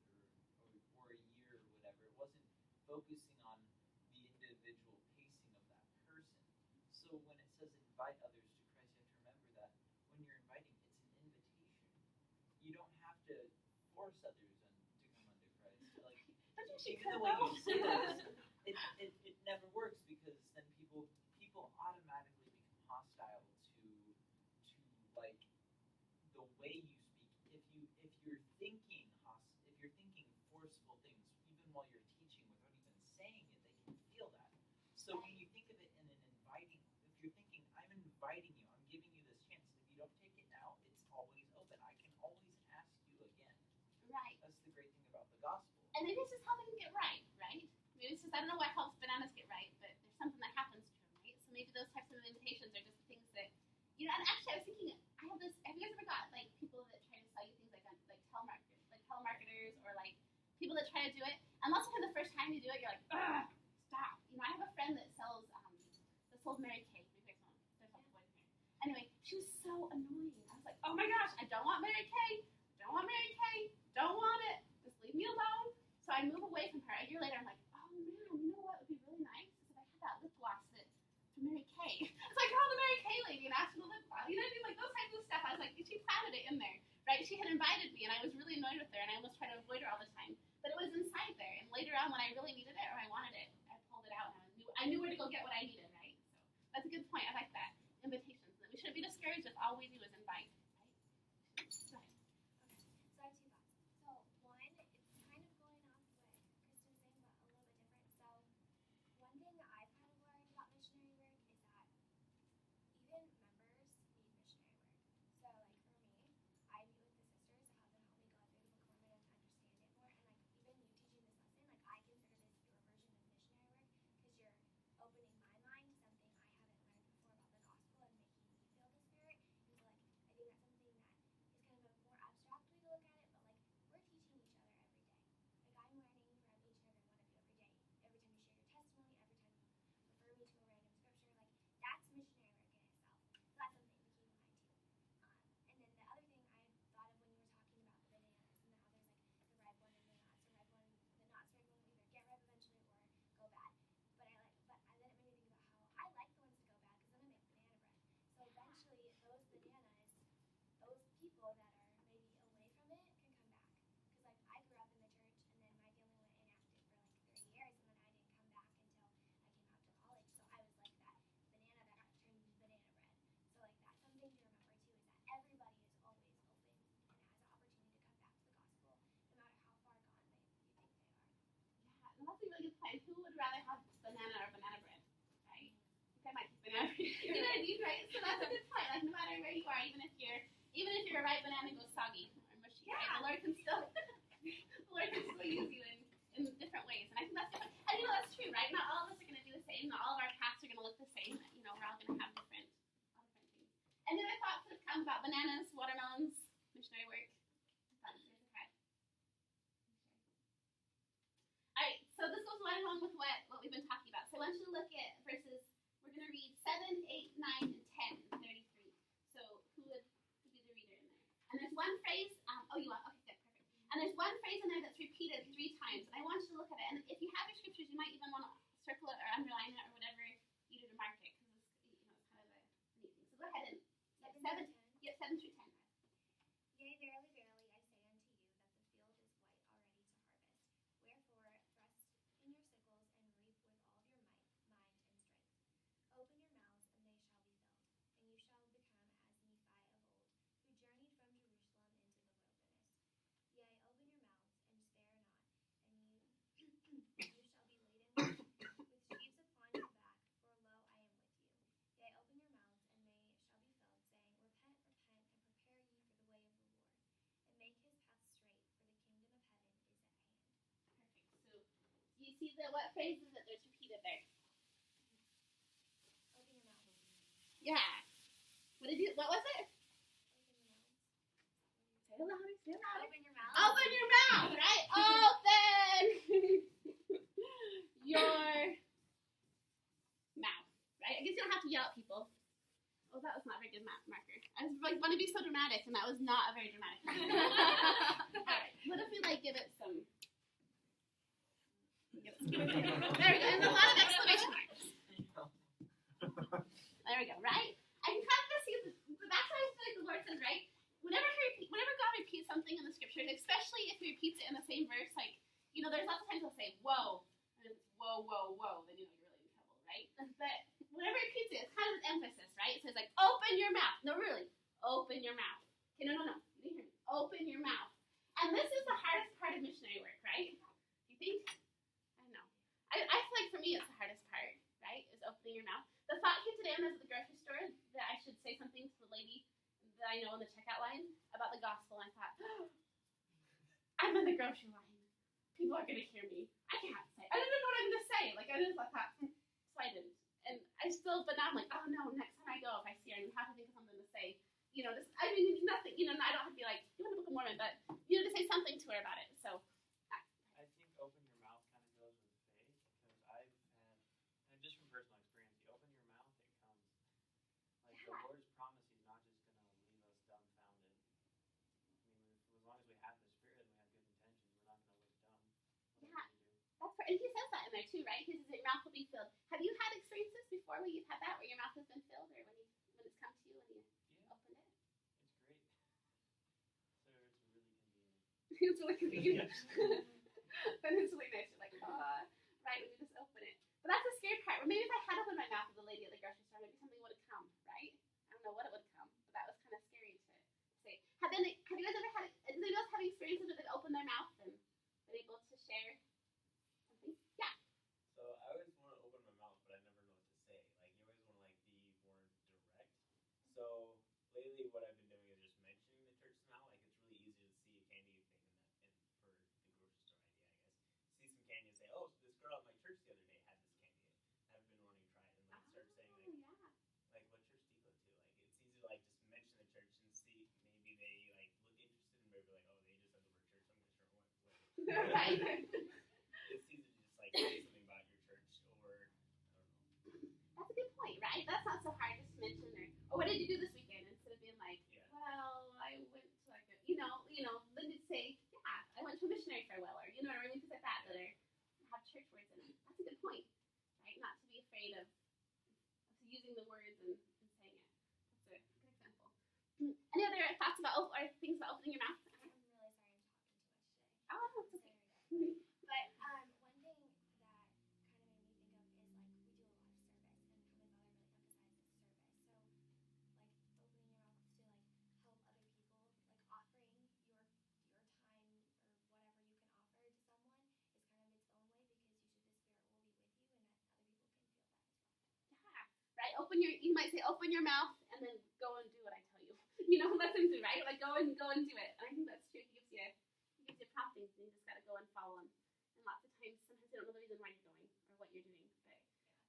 or a year or whatever. It wasn't focusing on the individual pacing of that person. So when it says invite others to Christ, you have to remember that when you're inviting, it's an invitation. You don't have to force others to come unto Christ. Like even the way you say that, it never works, because then people automatically become hostile to like the way you speak. If you're thinking forceful things, even while you're teaching without even saying it, they can feel that. So when you think of it in an inviting, if you're thinking, I'm inviting you, I'm giving you this chance, and if you don't take it now, it's always open. I can always ask you again. Right. That's the great thing about the gospel. And maybe it's just helping them get right? Maybe it's just, I don't know what helps bananas get right, but there's something that happens to them, right? So maybe those types of invitations are just the things that, and actually I was thinking, I have this, have you guys ever got like people that try to sell you things like telemarketers or like people that try to do it, and lots of times the first time you do it, you're like, ugh, stop. I have a friend that sold Mary Kay. Maybe there's some boys in here. Anyway, she was so annoying. I was like, oh my gosh, I don't want Mary Kay. Don't want Mary Kay. Don't want it. Just leave me alone. So I move away from her. A year later, I'm like, oh man, you know what would be really nice? Is if I had that lip gloss from Mary Kay. It's like, call the Mary Kay lady and ask for the lip gloss. You know what I mean? Like those types of stuff. I was like, she planted it in there, right? She had invited me, and I was really annoyed with her, and I almost tried to avoid her all the time. But it was inside there, and later on, when I really needed it or I wanted it, I pulled it out, and I knew where to go get what I needed, right? So that's a good point. I like that. Invitations. We shouldn't be discouraged if all we do is invite, right? Go ahead. Okay. So I have 2 thoughts. So one, it's kind of going off what Kristen's saying, but a little bit different. So one thing that I've kind of learned about missionary work is that even members need missionary work. So like for me, I meet with the sisters to have them help me go through the Book of Mormon and understand it more. And like even you teaching this people that are maybe away from it can come back. Because like I grew up in the church, and then my family went inactive for like 3 years, and then I didn't come back until I came out to college. So I was like that banana that got turned into banana bread. So like that's something to remember too, is that everybody is always open and has an opportunity to come back to the gospel, no matter how far gone you think they are. Yeah, and that's a really good point. Who would rather have banana or banana bread, right? I think I might take banana bread. You know what I mean, right? So that's a good point. Like no matter where you are, even if your right banana goes soggy or mushy, right? The Lord can still use you in different ways. And I think that's good. And you know that's true, right? Not all of us are gonna do the same, not all of our paths are gonna look the same. You know, we're all gonna have different things. Any other thoughts that have come about bananas, watermelons, missionary work? Alright, so this goes right along with what we've been talking about. So I want you to look at verses, we're going to read 7, 8, 9, and 10, and 33. So who would be the reader in there? And there's one phrase, okay, good, perfect. And there's one phrase in there that's repeated 3 times, and I want you to look at it. And if you have your scriptures, you might even want to circle it or underline it or whatever you do to mark it, because it's kind of a neat thing. So go ahead and, 7 through 10. Yea, verily, verily, I say unto you, that the field is white already to harvest. Wherefore, thrust in your sickles, and reap with all your mind and strength. Open your mouths, and they shall be filled, and you shall become as Nephi of old, who journeyed from Jerusalem into the wilderness. Yea, open your mouths, and spare not, and you shall be laden with sheaves upon your back, for lo, I am with you. Yea, open your mouths, and they shall be filled, saying, Repent, repent, and prepare ye for the way of the Lord, and make his path straight, for the kingdom of heaven is at hand. Perfect. So do you see what phrases that there's repeated there? Open your mouth. Yeah. What was it? Open your mouth. Say it louder. Open your mouth. Open your mouth, right? Open your mouth, right? I guess you don't have to yell at people. Oh, that was not a very good marker. I was like, want to be so dramatic, and that was not a very dramatic marker. All right. What if we give it some? There we go. And a lot of exclamation marks. There we go. Right? I can kind of see that's why I feel like the Lord says, right? Whenever God repeats something in the scriptures, especially if He repeats it in the same verse, there's lots of times He'll say, "Whoa," and it's "whoa, whoa, whoa," then you're really in trouble, right? But whenever He repeats it, it's kind of an emphasis, right? It says "open your mouth." No, really, open your mouth. Okay, no. You didn't hear me. Open your mouth. And this is the hardest part of missionary work, right? Do you think? I don't know. I feel like for me, it's the hardest part, right? Is opening your mouth. The thought here today when I was at the grocery store that I should say something to the lady that I know in the checkout line about the gospel, and I thought, I'm in the grocery line. People are going to hear me. I can't say. I don't know what I'm going to say. I just thought, so I didn't. And but now I'm like, oh no, next time I go, if I see her, I have to think of something to say. Nothing, I don't have to be like, you want the Book of Mormon, but, to say something to her about it. So, I think open your mouth kind of goes with faith, because I've had, and just from personal experience, you open your mouth, it comes. The Lord's promise, He's not just going to leave us dumbfounded. As long as we have the Spirit and we have good intentions, we're not going to look dumb. Yeah, that's right. And He says that in there too, right? He says your mouth will be filled. Have you had experiences before where you've had that, where your mouth has been filled, or when it's come to you and you opened it? It's great. So it's really convenient. It's really convenient. But it's really nice. You're like, right, when you just open it. But that's the scary part. Or maybe if I had opened my mouth with the lady at the grocery store, maybe something would have come, right? I don't know what it would have come, but that was kind of scary to say. Have you guys ever had, does anybody else have experiences where they've opened their mouth and been able to share something? Yeah. So I always want to open my mouth, but I never know what to say. You always want to be more direct. So lately, what I've been doing is just mentioning the church now. It's really easy to see a candy thing for the grocery store idea, I guess. See some candy and say, oh, so this girl at my church the other day had this candy. I've been wanting to try it, and start saying what church do you go to? It's easy to just mention the church and see maybe they look interested and maybe oh, they just said the word church, I'm not sure what. Right. It's easy to just say something about your church, or I don't know. That's a good point, right? That's not so hard just to mention, or what did you do this weekend? Instead of being well, I went to then you'd say, yeah, I went to a missionary farewell, or things like that have church words in it. That's a good point, right? Not to be afraid of using the words and saying it. That's a good example. Any other thoughts about or things about opening your mouth? I'm really sorry I'm talking too much today. Oh, it's okay. But one thing that kind of made me think of is like we do a lot of service, and Heavenly Father really emphasizes service. So like opening your mouth to like help other people, like offering your time or whatever you can offer to someone is kind of its own way, because usually the Spirit will be with you, and that other people can feel that as well. Yeah, right. You might say, open your mouth and then go and do what I tell you. Listen to, right? Like go and do it. And I think that's true. He gives you promptings, and you just gotta go and follow him. And lots of times, sometimes you don't know the reason why you're going or what you're doing, but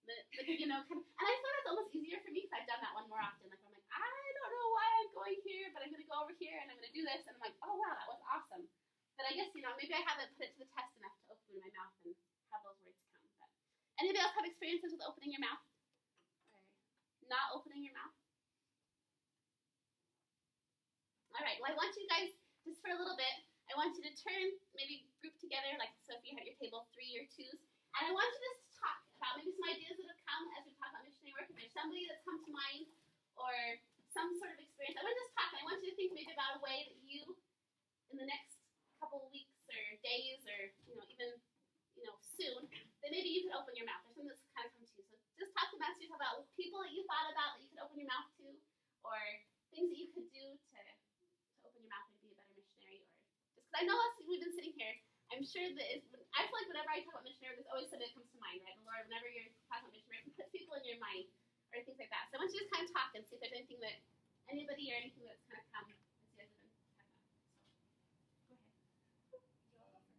and I find it's almost easier for me because I've done that one more often. Like I'm like, I don't know why I'm going here, but I'm gonna go over here and I'm gonna do this, and I'm like, oh wow, that was awesome. But I guess maybe I haven't put it to the test enough to open my mouth and have those words come. But anybody else have experiences with opening your mouth or not opening your mouth? All right, well, I want you guys, just for a little bit, I want you to turn, maybe group together, like so if you have your table 3 or 2s, and I want you to talk about maybe some ideas that have come as we talk about missionary work. If there's somebody that's come to mind or some sort of experience, I want to just talk, and I want you to think maybe about a way that you, in the next couple of weeks or days or, even, soon, that maybe you could open your mouth. There's something that's kind of come to you. So just talk about people that you thought about that you could open your mouth to, or things that you could do to open your mouth and be a better missionary, or just because I know us, we've been sitting here, I'm sure that I feel like whenever I talk about missionary, there's always something that comes to mind, right? The Lord, whenever you're talking about missionary, He puts people in your mind or things like that. So I want you to just kind of talk and see if there's anything that anybody or anything that's kind of come as you guys have been talking about. So go ahead.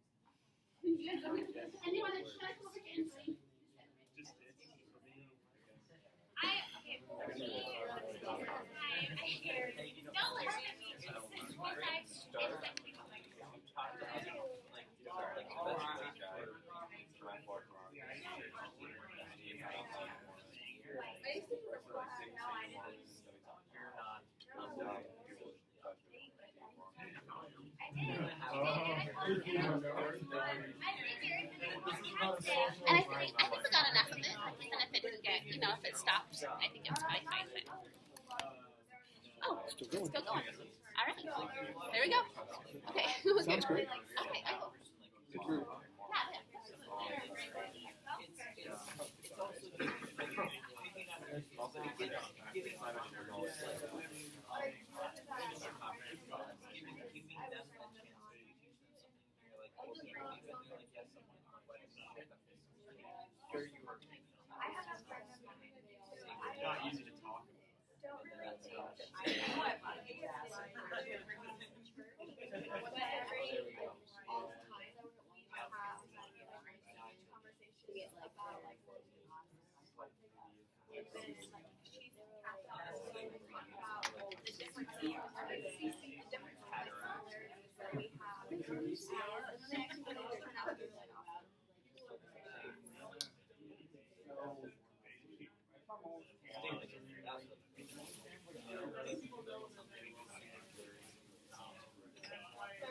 You guys go ahead. And you want to come over here and join? And I think we got enough of it. And if it didn't get, if it stops, I think it's probably fine. But still going. All right. There we go. Okay. Sounds great. Okay. I hope. Not easy to talk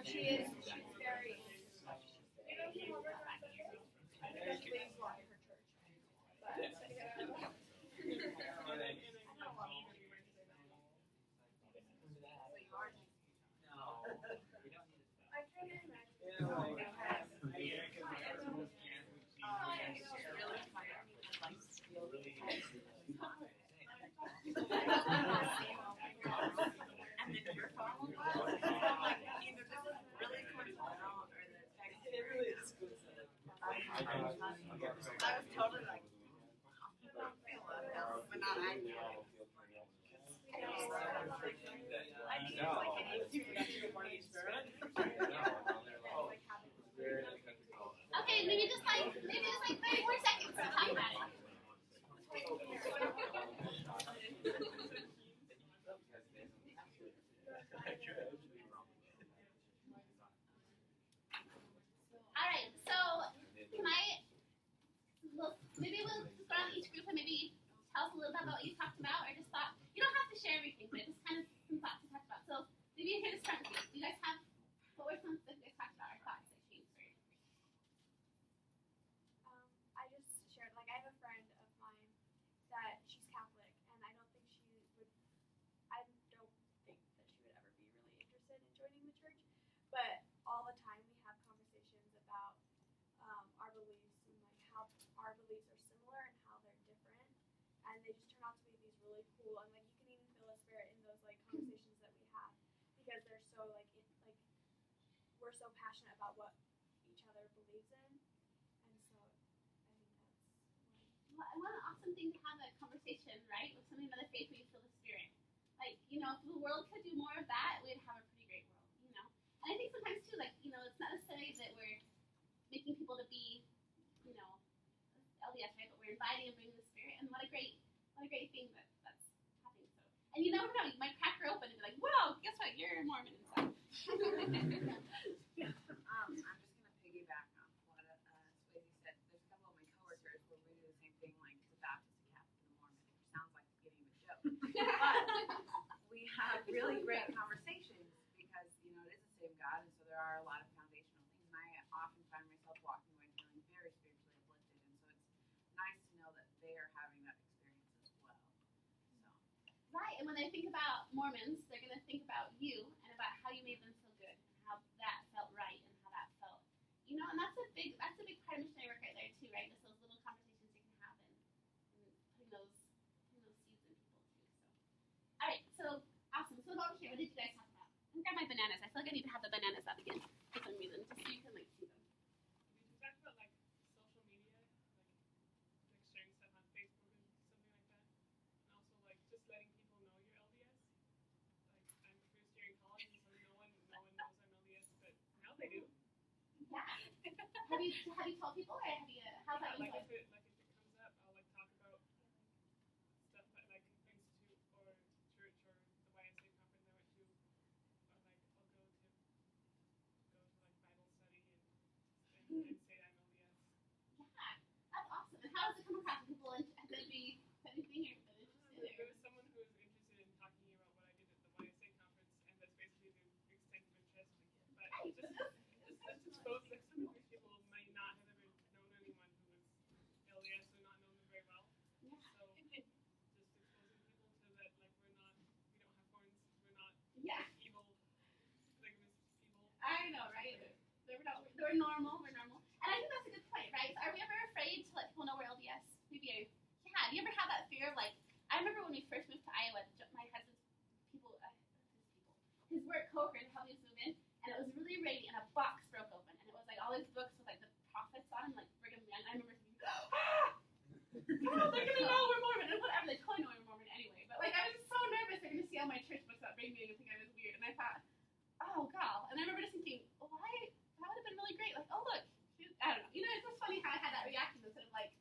She is very Okay, maybe just like 30 more seconds to talk about it. All right, so maybe we'll just go around each group and maybe tell us a little bit about what you talked about, or just thought. You don't have to share everything, but just kind of some thoughts to talk about. So maybe here to start with you. Do you guys have, what were some things you guys talked about, or thoughts that changed for you? I just shared, I have a friend of mine that she's Catholic, and I don't think that church, but all the time we have conversations about our beliefs and like how our beliefs are similar and how they're different, and they just turn out to be these really cool, and like you can even feel a spirit in those like conversations that we have because they're so like we're so passionate about what each other believes in, and so I think that's What an awesome thing to have a conversation, right, with somebody of another faith where you feel the Spirit. Like, if the world could do more of that, we'd have a pretty great world. And I think sometimes too, like, it's not necessarily that we're making people to be, LDS, right? But we're inviting and bringing the Spirit, and what a great thing that's happening. So, and you never know, you might crack her open and be like, "Whoa, guess what? You're a Mormon inside." I'm just gonna piggyback on what Swayze said. There's a couple of my coworkers where we do the same thing, like the Baptist, a Catholic, and a Mormon. It sounds like the beginning of a joke, but we have really great conversations because it is the same God, and so there are a lot of foundational things. And I often find myself walking away feeling very spiritually uplifted, and so it's nice to know that they are having that experience as well. So. Right, and when they think about Mormons, they're going to think about you and about how you made them feel good and how that felt right and how that felt. And that's a big part of missionary work right there too, right? Just those little conversations you can have and putting those seeds in people too. So, all right, so awesome. So over here, what did you guys talk about? I'm gonna grab my bananas. I feel like I need to have the bananas up again for some reason, just so you can see them. We talked about like social media, like sharing stuff on Facebook and something like that, and also like just letting people know you're LDS. Like I'm a first year in college, and so no one knows I'm LDS, but now they do. Yeah. Have you told people, or how's that been going? If it comes up, I'll like talk about stuff like institute or church or the YSA conference I went to, or like I'll go to like Bible study and say I'm LDS. Yeah, that's awesome. And how does it come across? People have they be anything or been interested? There was someone who was interested in talking about what I did at the YSA conference, and that's basically the extent of interest. But just exposed, like some of these people might not have ever known anyone who was LDS or not known them very well. Yeah. So just exposing people to that, like we don't have horns, we're not evil, like this evil. I know, right? We're normal. We're normal. And I think that's a good point, right? So are we ever afraid to let people know we're LDS? Maybe yeah. Do you ever have that fear of like? I remember when we first moved to Iowa, my husband's his work coworker helped us move in, and it was really rainy, and a box broke open, and it was like all these books with like the prophets on them, like Brigham Young. I remember thinking, oh, they're gonna know we're Mormon, and whatever. They totally know we're Mormon anyway. But like I was so nervous they're gonna see all my church books about Brigham Young and think I was weird, and I thought, oh god. And I remember just thinking, why? That would have been really great. Like, oh look, I don't know. It's just funny how I had that reaction instead of like,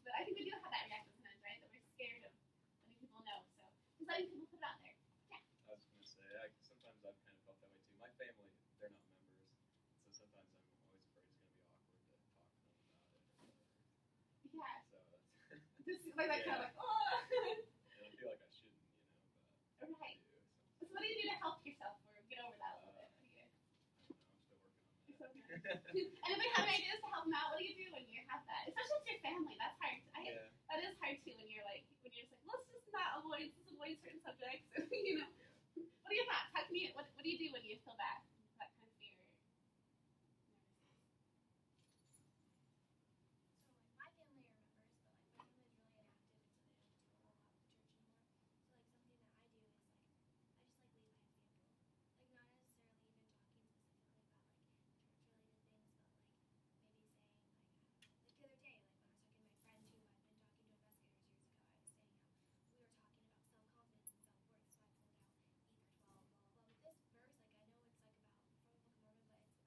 But I think we do have that reaction sometimes, right? That we're scared of letting people know. So just letting people put it out there. I was going to say, sometimes I've kind of felt that way too. My family, they're not members, so sometimes I'm always afraid it's going to be awkward to talk to them about it or whatever. Yeah. So that's just like that kind of like, oh. I feel like I shouldn't, but right. I do. So what do you do to help yourself or get over that a little bit? I don't know. I'm still working on that. Anybody have ideas to help them out? What do you do when you have that? Especially with your family. That's hard. That is hard too when you're just like, let's just not avoid certain subjects. Yeah. What are your thoughts? What do you do when you feel that kind of fear? So like my family are members, but like my family is really inactive, and so they don't do a whole lot with church anymore. So like something that I do is like I just like lead by example, like not necessarily even talking specifically about like church related things, but like maybe saying like the other day, like when I was talking to my friend who I've been talking to investigators years ago, I was saying how we were talking about self-confidence and self-worth, so I pulled out Ether 12, blah blah blah. But this verse, like I know it's like about from the Book of Mormon, but it's like means a lot to me.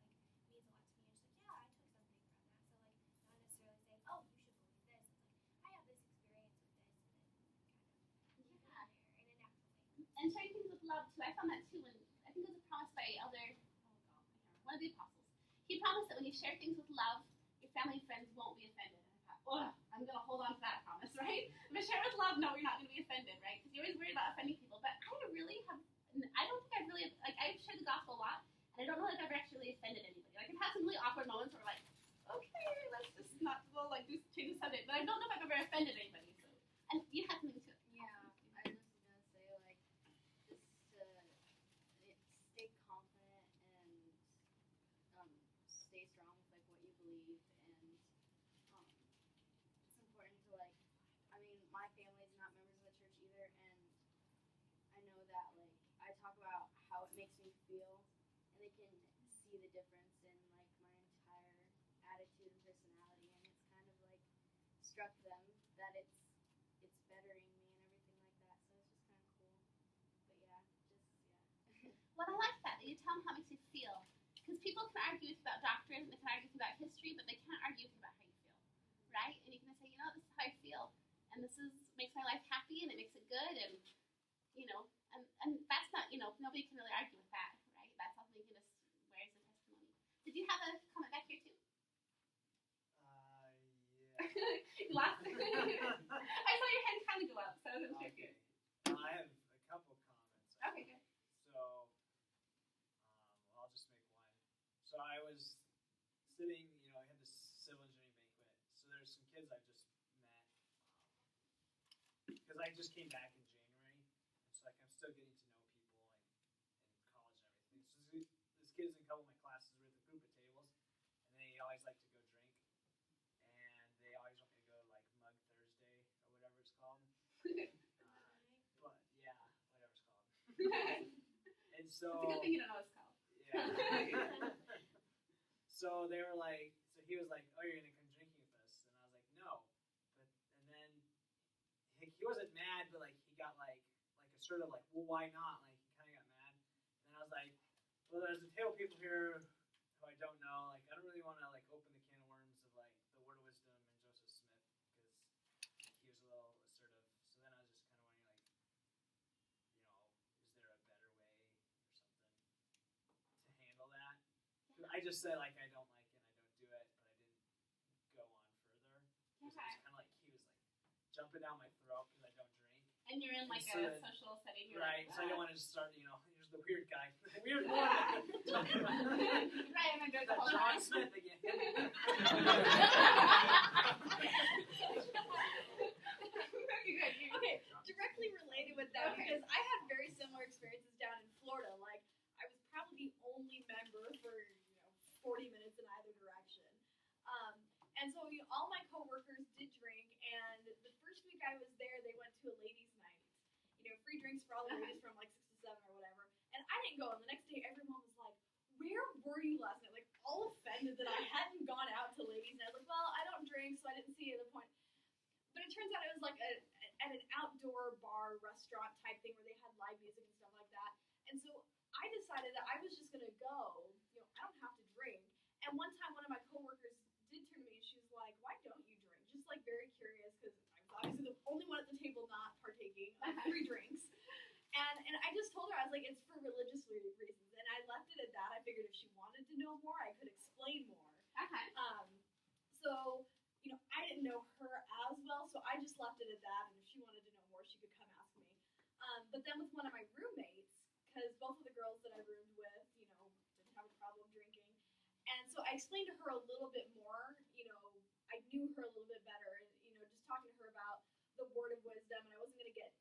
And she's like, yeah, I took something from that. So like not necessarily saying, oh, you should believe this. It's like I have this experience with this, and then kind of there in a natural way. And sharing things with love too. I found that too when I think it was a promise by one of the apostles. He promised that when you share things with love, your family and friends won't be offended. And I thought, I'm gonna hold on to that promise, right? If I share with love, no, you're not gonna be offended, right? Because you're always worried about offending people. But I don't think I've really I've shared the gospel a lot, and I don't know if I've ever actually offended anybody. Like I've had some really awkward moments where like, okay, let's just not go like just change the subject. But I don't know if I've ever offended anybody. So, and you had something to. Yeah, I was just gonna say like just to stay confident my family's not members of the church either, and I know that like I talk about how it makes me feel, and they can see the difference in like my entire attitude and personality, and it's kind of like struck them that it's bettering me and everything like that. So it's just kind of cool. But yeah, just. Well, I like that you tell them how it makes you feel. Because people can argue with you about doctrine, they can argue with you about history, but they can't argue with you about how you feel, right? And you can say, this is how I feel, and this makes my life happy, and it makes it good, and and that's not, nobody can really argue with that, right? That's something you just wears a testimony. Did you have a comment back here too? Yeah. You laughed. I saw your hand kind of go up, so I wasn't sure if you. I have a couple comments. Okay, good. So, I'll just make one. So I was sitting, I had this civil engineering banquet. So there's some kids I just met, because I just came back in January. So like I'm still getting to know people in college and everything. So these kids in a couple of my classes were with a group of tables, and they always like to go drink, and they always want me to go to like Mug Thursday or whatever it's called. But yeah, whatever it's called. And so It's a good thing you don't know what it's called. Yeah. So they were like, so he was like, "Oh, you're gonna come drinking with us?" And I was like, "No." And then he wasn't mad, but like he got like a sort of like, "Well, why not?" Like he kind of got mad. And I was like, "Well, there's a table of people here who I don't know. Like I don't really want to like open the can of worms of like the Word of Wisdom and Joseph Smith because he was a little assertive." So then I was just kind of wondering like, is there a better way or something to handle that? I just said like I don't like it and I don't do it, but I didn't go on further. Because it was kind of like he was like jumping down my throat because I don't drink. And you're in like so a social setting. You're right, like, so I didn't want to just start, here's the weird guy. Weird one. Right, and then go the whole John time. Smith again. Okay, directly related with that because I had very similar experiences down in Florida. Like I was probably the only member for 40 minutes in either direction. And so all my coworkers did drink, and the first week I was there, they went to a ladies' night. Free drinks for all the ladies from like 6 to 7 or whatever. And I didn't go, and the next day everyone was like, "Where were you last night?" Like all offended that I hadn't gone out to ladies' night. I was like, "Well, I don't drink, so I didn't see the point." But it turns out it was like at an outdoor bar restaurant type thing where they had live music and stuff like that. And so I decided that I was just gonna go. I don't have to drink. And one time, one of my coworkers did turn to me and she was like, "Why don't you drink?" Just like very curious because I was obviously the only one at the table not partaking of free drinks. And I just told her, I was like, "It's for religious reasons." And I left it at that. I figured if she wanted to know more, I could explain more. So I didn't know her as well, so I just left it at that. And if she wanted to know more, she could come ask me. But then with one of my roommates, because both of the girls that I roomed with, didn't have a problem drinking. And so I explained to her a little bit more, I knew her a little bit better, and, just talking to her about the word of wisdom, and I wasn't going to get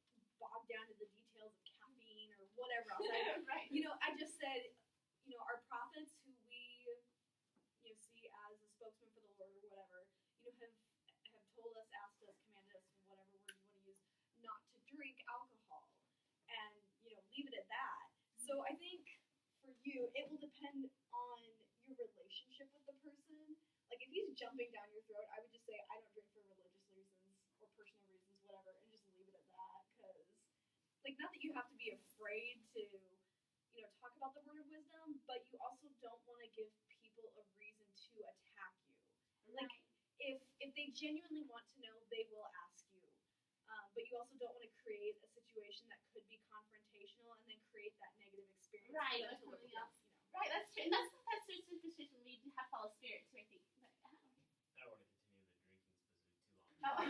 bogged down to the details of caffeine or whatever else. Right. I just said, our prophets who we, see as a spokesman for the Lord or whatever, have told us, asked us, commanded us, whatever word you want to use, not to drink alcohol, and, leave it at that. So I think for you, it will depend on your relationship with the person. Like if he's jumping down your throat, I would just say I don't drink for religious reasons or personal reasons, whatever, and just leave it at that. Because, not that you have to be afraid to, talk about the word of wisdom, but you also don't want to give people a reason to attack you. Like if they genuinely want to know, they will ask you. But you also don't want to create a situation that could be confrontational and then create that negative experience. Right, for them with to look something against, else. Right, that's true. And that's the situation we do have follow spirit too, I think. But, I don't want to continue the drinking specifically too long.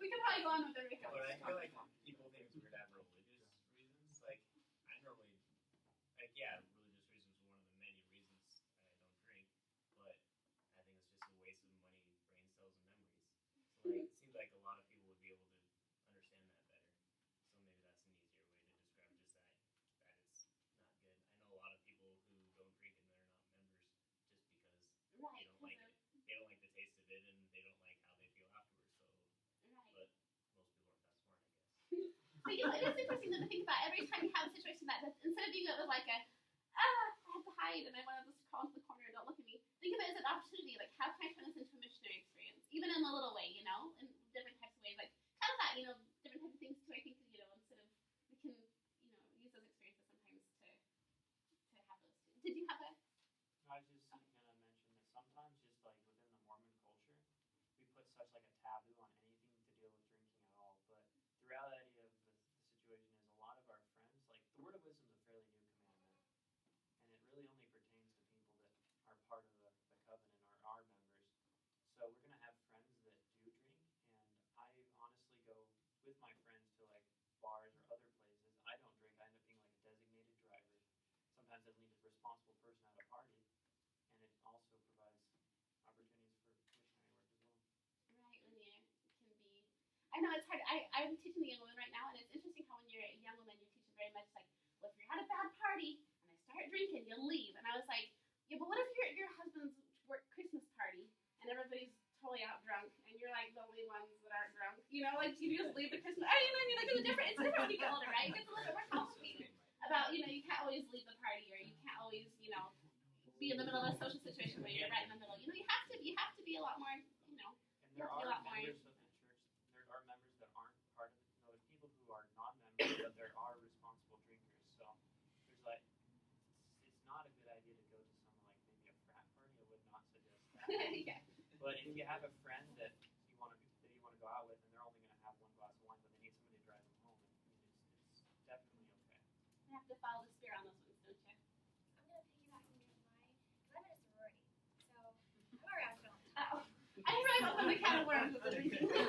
We can probably go on with the recap. But I feel like people think it's weird to have religious reasons. Like, I normally, religious reasons are one of the many reasons I don't drink. But I think it's just a waste of money, brain cells, and memories. So, it seems like a lot of people would be able to understand that better. So maybe that's an easier way to describe just that it's not good. I know a lot of people who don't drink and they're not members just because they don't like it. They don't like the taste of it and they don't like how they feel afterwards. So but most people aren't that smart, I guess. But you know, it is interesting to think about every time you have a situation that instead of viewing it as like a, I have to hide and I want to just crawl into the corner and don't look at me, think of it as an opportunity. Like, how can I turn this into a missionary experience? Even in a little way, you know, in different types of ways. Like, kind of that, you know, different types of things too. I think, you know, instead of, we can, you know, use those experiences sometimes to have those too. Did you have a? I was just going to mention that sometimes just like within the Mormon culture, we put such like a taboo on anything to deal with drinking at all. But the reality of the situation is a lot of our friends, like the word of wisdom is a fairly new commandment. And it really only pertains to people that are part of the covenant or our members. So we're going to have friends that do drink. And I honestly go with my friends to like bars or other places. I don't drink. I end up being like a designated driver. Sometimes I lead a responsible person at a party. And it also provides opportunities for missionary work as well. Right, when you can be, I know it's hard. I'm teaching the young women right now, and it's interesting how when you're a young woman, you're teaching very much like, well, if you're at a bad party and I start drinking, you'll leave. And I was like, yeah, but what if you're at your husband's work Christmas party and everybody's totally out drunk and you're like the only ones that aren't drunk? You know, like you just leave the Christmas. I mean, like it's different when you get older, right? It gets a little bit more complicated. About, you know, you can't always leave the party or you can't always, you know, be in the middle of a social situation where you're right in the middle. You know, you have to be a lot more, you know. And there are members of the church, there are members that aren't part of it. You know, there's people who are non-members, but there are responsible drinkers. So there's like, it's not a good idea to go to somewhere like maybe a frat party. I would not suggest that. Yeah. But if you have a friend that you want to go out with, and they're only going to have one glass of wine, but they need somebody to drive them home, it's definitely okay. You have to follow the spirit on those ones, don't you? I'm gonna piggyback on because I'm in a sorority, so I'm around it all the time. Uh-oh. I didn't really open the can of worms with the drinking. Well,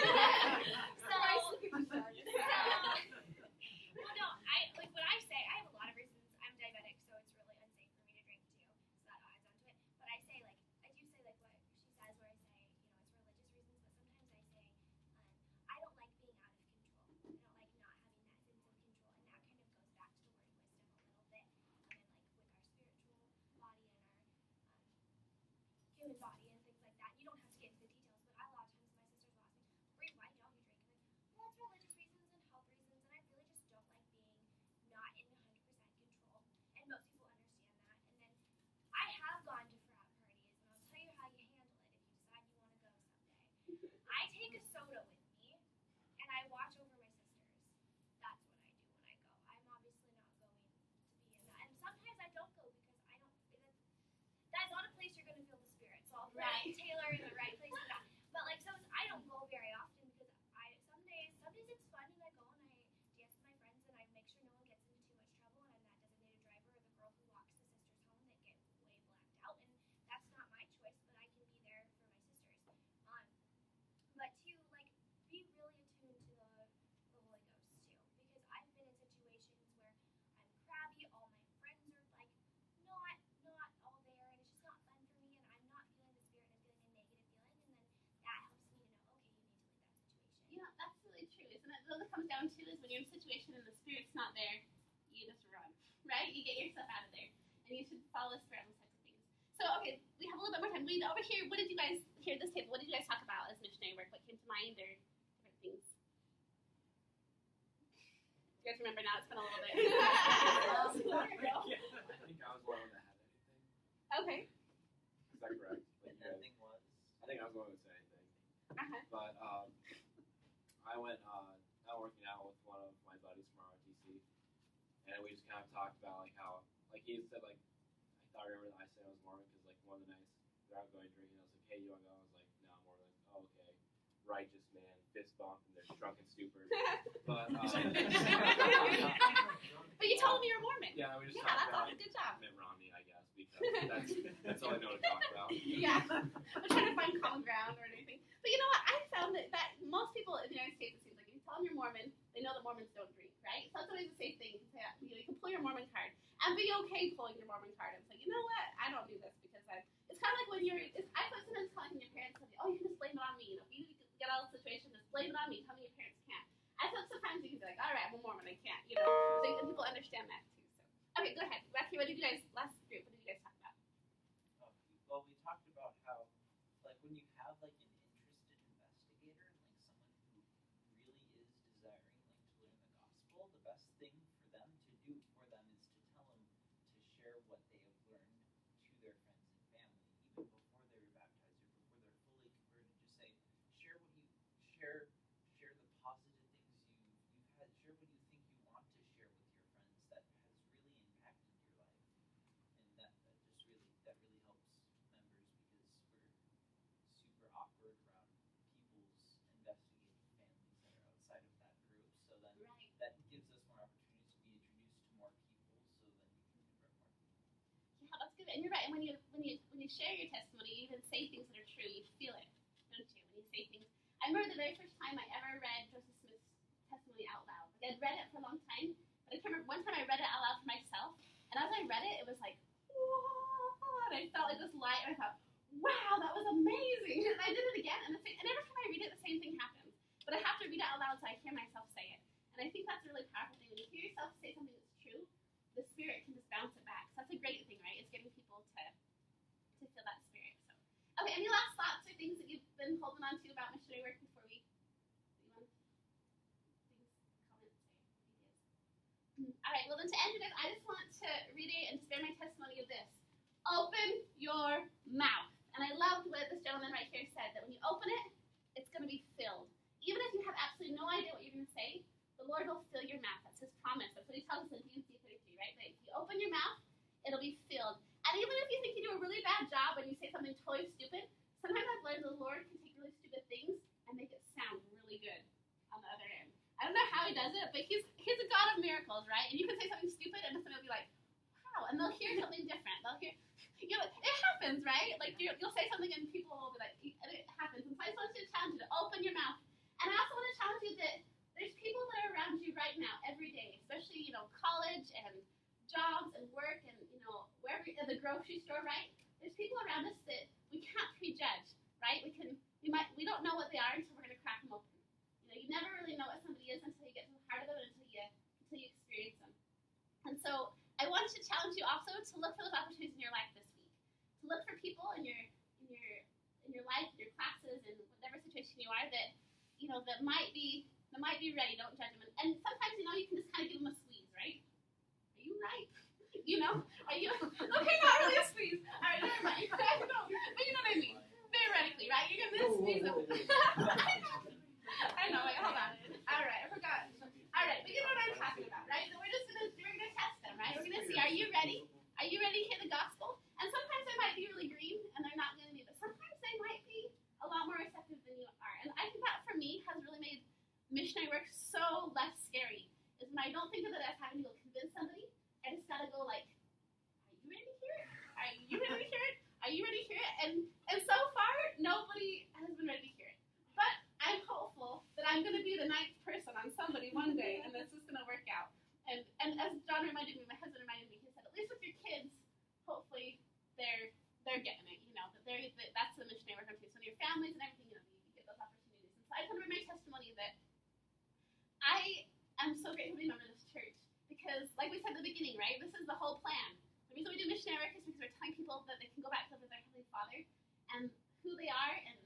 no, like what I say, I have a lot of reasons. I'm diabetic, so it's really unsafe for me to drink too. So that adds onto it. But I do say like what she says, where I say, you know, it's religious reasons. But sometimes I say, I don't like being out of control. I don't like not having that sense of control, and that kind of goes back to the word wisdom a little bit. And like with our spiritual body and our human body and things like that. You don't have to get into the details, but a lot of times my sisters will ask me, Brie, why don't you drink? I'm like, well, it's religious reasons and health reasons, and I really just don't like being not in 100% control. And most people understand that. And then I have gone to frat parties, and I'll tell you how you handle it if you decide you want to go someday. I take a soda with me, and I watch over my sisters. That's what I do when I go. I'm obviously not going to be in that. And sometimes I don't go because I don't. That's not a place you're going to feel the spirit. So I'll put Taylor in the right place for that. But like, so I don't go very often because some days it's fun and I go and I dance with my friends and I make sure no one gets into too much trouble and I'm that designated driver or the girl who walks the sisters home that get way blacked out, and that's not my choice, but I can be there for my sisters. But to like be really attuned to the Holy Ghost too, because I've been in situations where I'm crabby, all my friends are like not all there, and it's just not fun for me, and I'm not feeling the spirit, and I'm feeling a negative feeling, and then that helps me to know, okay, you need to leave that situation. You know, that's really true, isn't it? What it comes down to is when you're in a situation and the spirit's not there, you just run, right? You get yourself out of there, and you should follow the spirit on those types of things. So, okay, we have a little bit more time. Over here, what did you guys, here at this table, what did you guys talk about as missionary work? What came to mind, or different things? You guys remember now? It's been a little bit. I think I was one that had anything. Okay. Is that correct? And nothing was. I think I was the one who would say anything. Uh-huh. But I went out working out with one of my buddies from ROTC, and we just kind of talked about like how, like he said, like I thought I remember that I said I was Mormon because like one of the nights they're out going drinking, I was like, hey, you want to go? I was like, no, I'm Mormon. Oh, okay. Righteous man, fist bump, and they're drunk and stupid. But but you told me you were Mormon. Yeah, we just Yeah, talked that's about awesome. Good job. Mitt Romney, I guess, because that's all I know to talk about. Yeah. I'm trying to find common ground or anything. But you know what? I found that most people in the United States, it seems like, if you tell them you're Mormon, they know that Mormons don't drink, right? So that's always the same thing. You can pull your Mormon card and be okay pulling your Mormon card and say, you know what? I don't do this because it's kind of like when I put sometimes telling your parents something, oh, you can just blame it on me. You know, if you get out of the situation, just blame it on me. Tell me your parents can't. I thought sometimes you can be like, all right, I'm a Mormon, I can't. You know, so people understand that too. So, okay, go ahead. Last year, last group, what did you guys talk about? Well, we best thing for them to do for them is to tell them to share what they have learned to their friends and family, even before they're baptized or before they're fully converted. Just say, share what you share the positive things you've had, share what you think you want to share with your friends that has really impacted your life. And that really helps members, because we're super awkward around people's investigating families that are outside of that group. So then that gives us more opportunities to be introduced to more people, so then you can convert more people. Yeah, that's good. And you're right. And when you share your testimony, you even say things that are true. You feel it, don't you? When you say things. I remember the very first time I ever read Joseph Smith's testimony out loud. Like, I'd read it for a long time, but I can remember one time I read it out loud for myself, and as I read it, it was like, whoa, and I felt like this light, and I thought, wow, that was amazing. And I did it again, and every time I read it, the same thing happens. But I have to read it out loud so I hear myself say it. And I think that's a really powerful thing. When you hear yourself say something that's true, the Spirit can just bounce it back. So that's a great thing, right? It's getting people to feel that Spirit. So, okay, any last thoughts or things that you've been holding on to about missionary work before we move on? Comments, ideas? All right, well then, to end it, I just want to reiterate and share my testimony of this. Open your mouth. And I loved what this gentleman right here said, that when you open it, it's going to be filled. Even if you have absolutely no idea what you're going to say, the Lord will fill your mouth. That's His promise. That's what He tells us in James 3:33, right? That if you open your mouth, it'll be filled. And even if you think you do a really bad job when you say something totally stupid, sometimes I've learned the Lord can take really stupid things and make it sound really good on the other end. I don't know how He does it, but He's a God of miracles, right? And you can say something stupid, and somebody will be like, wow, and they'll hear something different. They'll hear, it happens, right? Like, you'll say something, and people will be like, it happens. And so I just want you to challenge you to open your mouth. And I also want to challenge you that there's people that are around you right now, every day, especially, college and jobs and work and, wherever, at the grocery store, right? There's people around us that we can't prejudge, right? We don't know what they are until we're going to crack them open. You never really know what somebody is until you get to the heart of them, until you experience them. And so I want to challenge you also to look for those opportunities in your life this week. To look for people in your life, in your classes, in whatever situation you are that that might be ready. Don't judge them. And sometimes you can just kind of give them a squeeze, right? Are you right? Are you okay? Not really a squeeze. All right, never mind. But you know what I mean. Theoretically, right? You're gonna squeeze them. I know. Wait, hold on. All right, I forgot. All right, but you know what I'm talking about, right? So we're gonna test them, right? We're gonna see, are you ready? Are you ready to hear the gospel? And sometimes they might be really green and they're not gonna be, but sometimes they might be a lot more receptive than you are. And I think that for me has really made missionary work so less scary. Is when I don't think of it as having to go convince somebody. I just gotta go like, are you ready to hear it? Are you ready to hear it? Are you ready to hear it? And so far, nobody has been ready to hear it. But I'm hopeful that I'm going to be the ninth person on somebody one day, and this is going to work out. And as John reminded me, my husband reminded me, he said, at least with your kids, hopefully they're getting it, that that's the missionary work I'm doing. So your families and everything, you get those opportunities. And so I just want to remember my testimony that I am so grateful to be a member of this church, because like we said at the beginning, right, this is the whole plan. The reason we do missionary work is because we're telling people that they can go back to their Heavenly Father and who they are and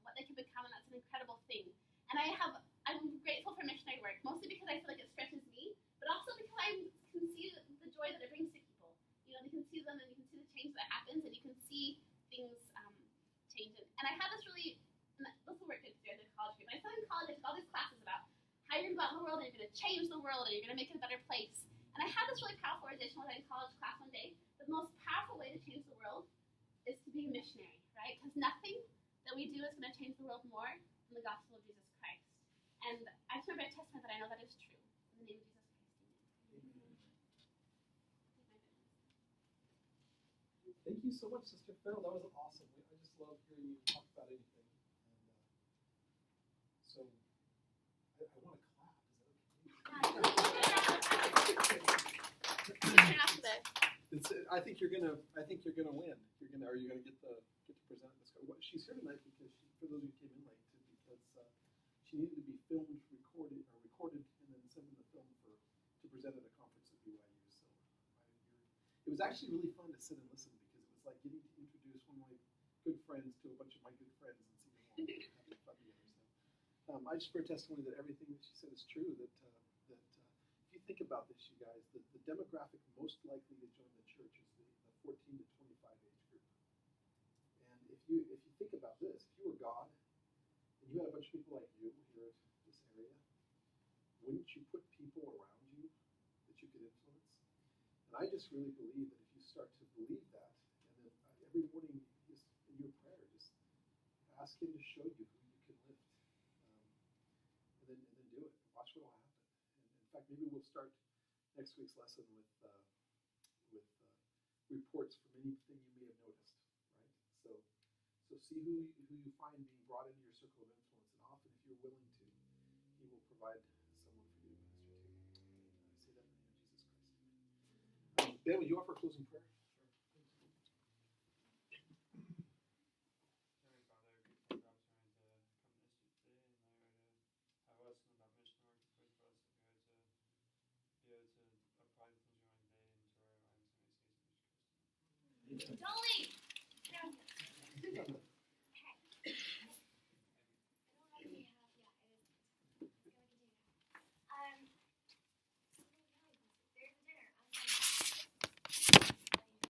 what they can become, and that's an incredible thing. And I'm grateful for missionary work, mostly because I feel like it stretches me, but also because I can see the joy that it brings to people. They can see them, and you can see the change that happens, and you can see things change. And I had this really, and this will work good too, I did college group. When I started in college, I took all these classes about how you're going to go out in the world, and you're going to change the world, and you're going to make it a better place. And I had this really powerful realization when I was in college class one day. The most powerful way to change the world is to be a missionary, right? Because nothing that we do is going to change the world more than the gospel of Jesus Christ. And I just remember a testament that I know that is true. In the name of Jesus Christ, amen. Thank you so much, Sister Farrell. That was awesome. I just love hearing you talk about anything. And so I want to clap. Is that okay? I think you're gonna win. Are you gonna get to present this? She's here tonight because for those of you who came in late, because she needed to be filmed, recorded, and then sent in the film to present at a conference at BYU. So it was actually really fun to sit and listen, because it was like getting to introduce one of my good friends to a bunch of my good friends and see them all having fun together. So I just bear testimony that everything that she said is true. That if you you think about this, you guys, the demographic most likely to join the church is the 14 to 25 age group. And if you think about this, if you were God and you had a bunch of people like you here at this area, wouldn't you put people around you that you could influence? And I just really believe that if you start to believe that, and then every morning just in your prayer, just ask Him to show you who you can lift, and then do it. Watch what will happen. And in fact, maybe we'll start next week's lesson with reports from anything you may have noticed, right? So see who you find being brought into your circle of influence, and often, if you're willing to, He will provide someone for you to minister to. I say that in the name of Jesus Christ. Ben, would you offer a closing prayer? Heavenly Father, we thank God for trying to come minister today, and Lord, have us know that mission work is good for us to be able to apply the things we learn today into our lives, and we say so much Christ. Don't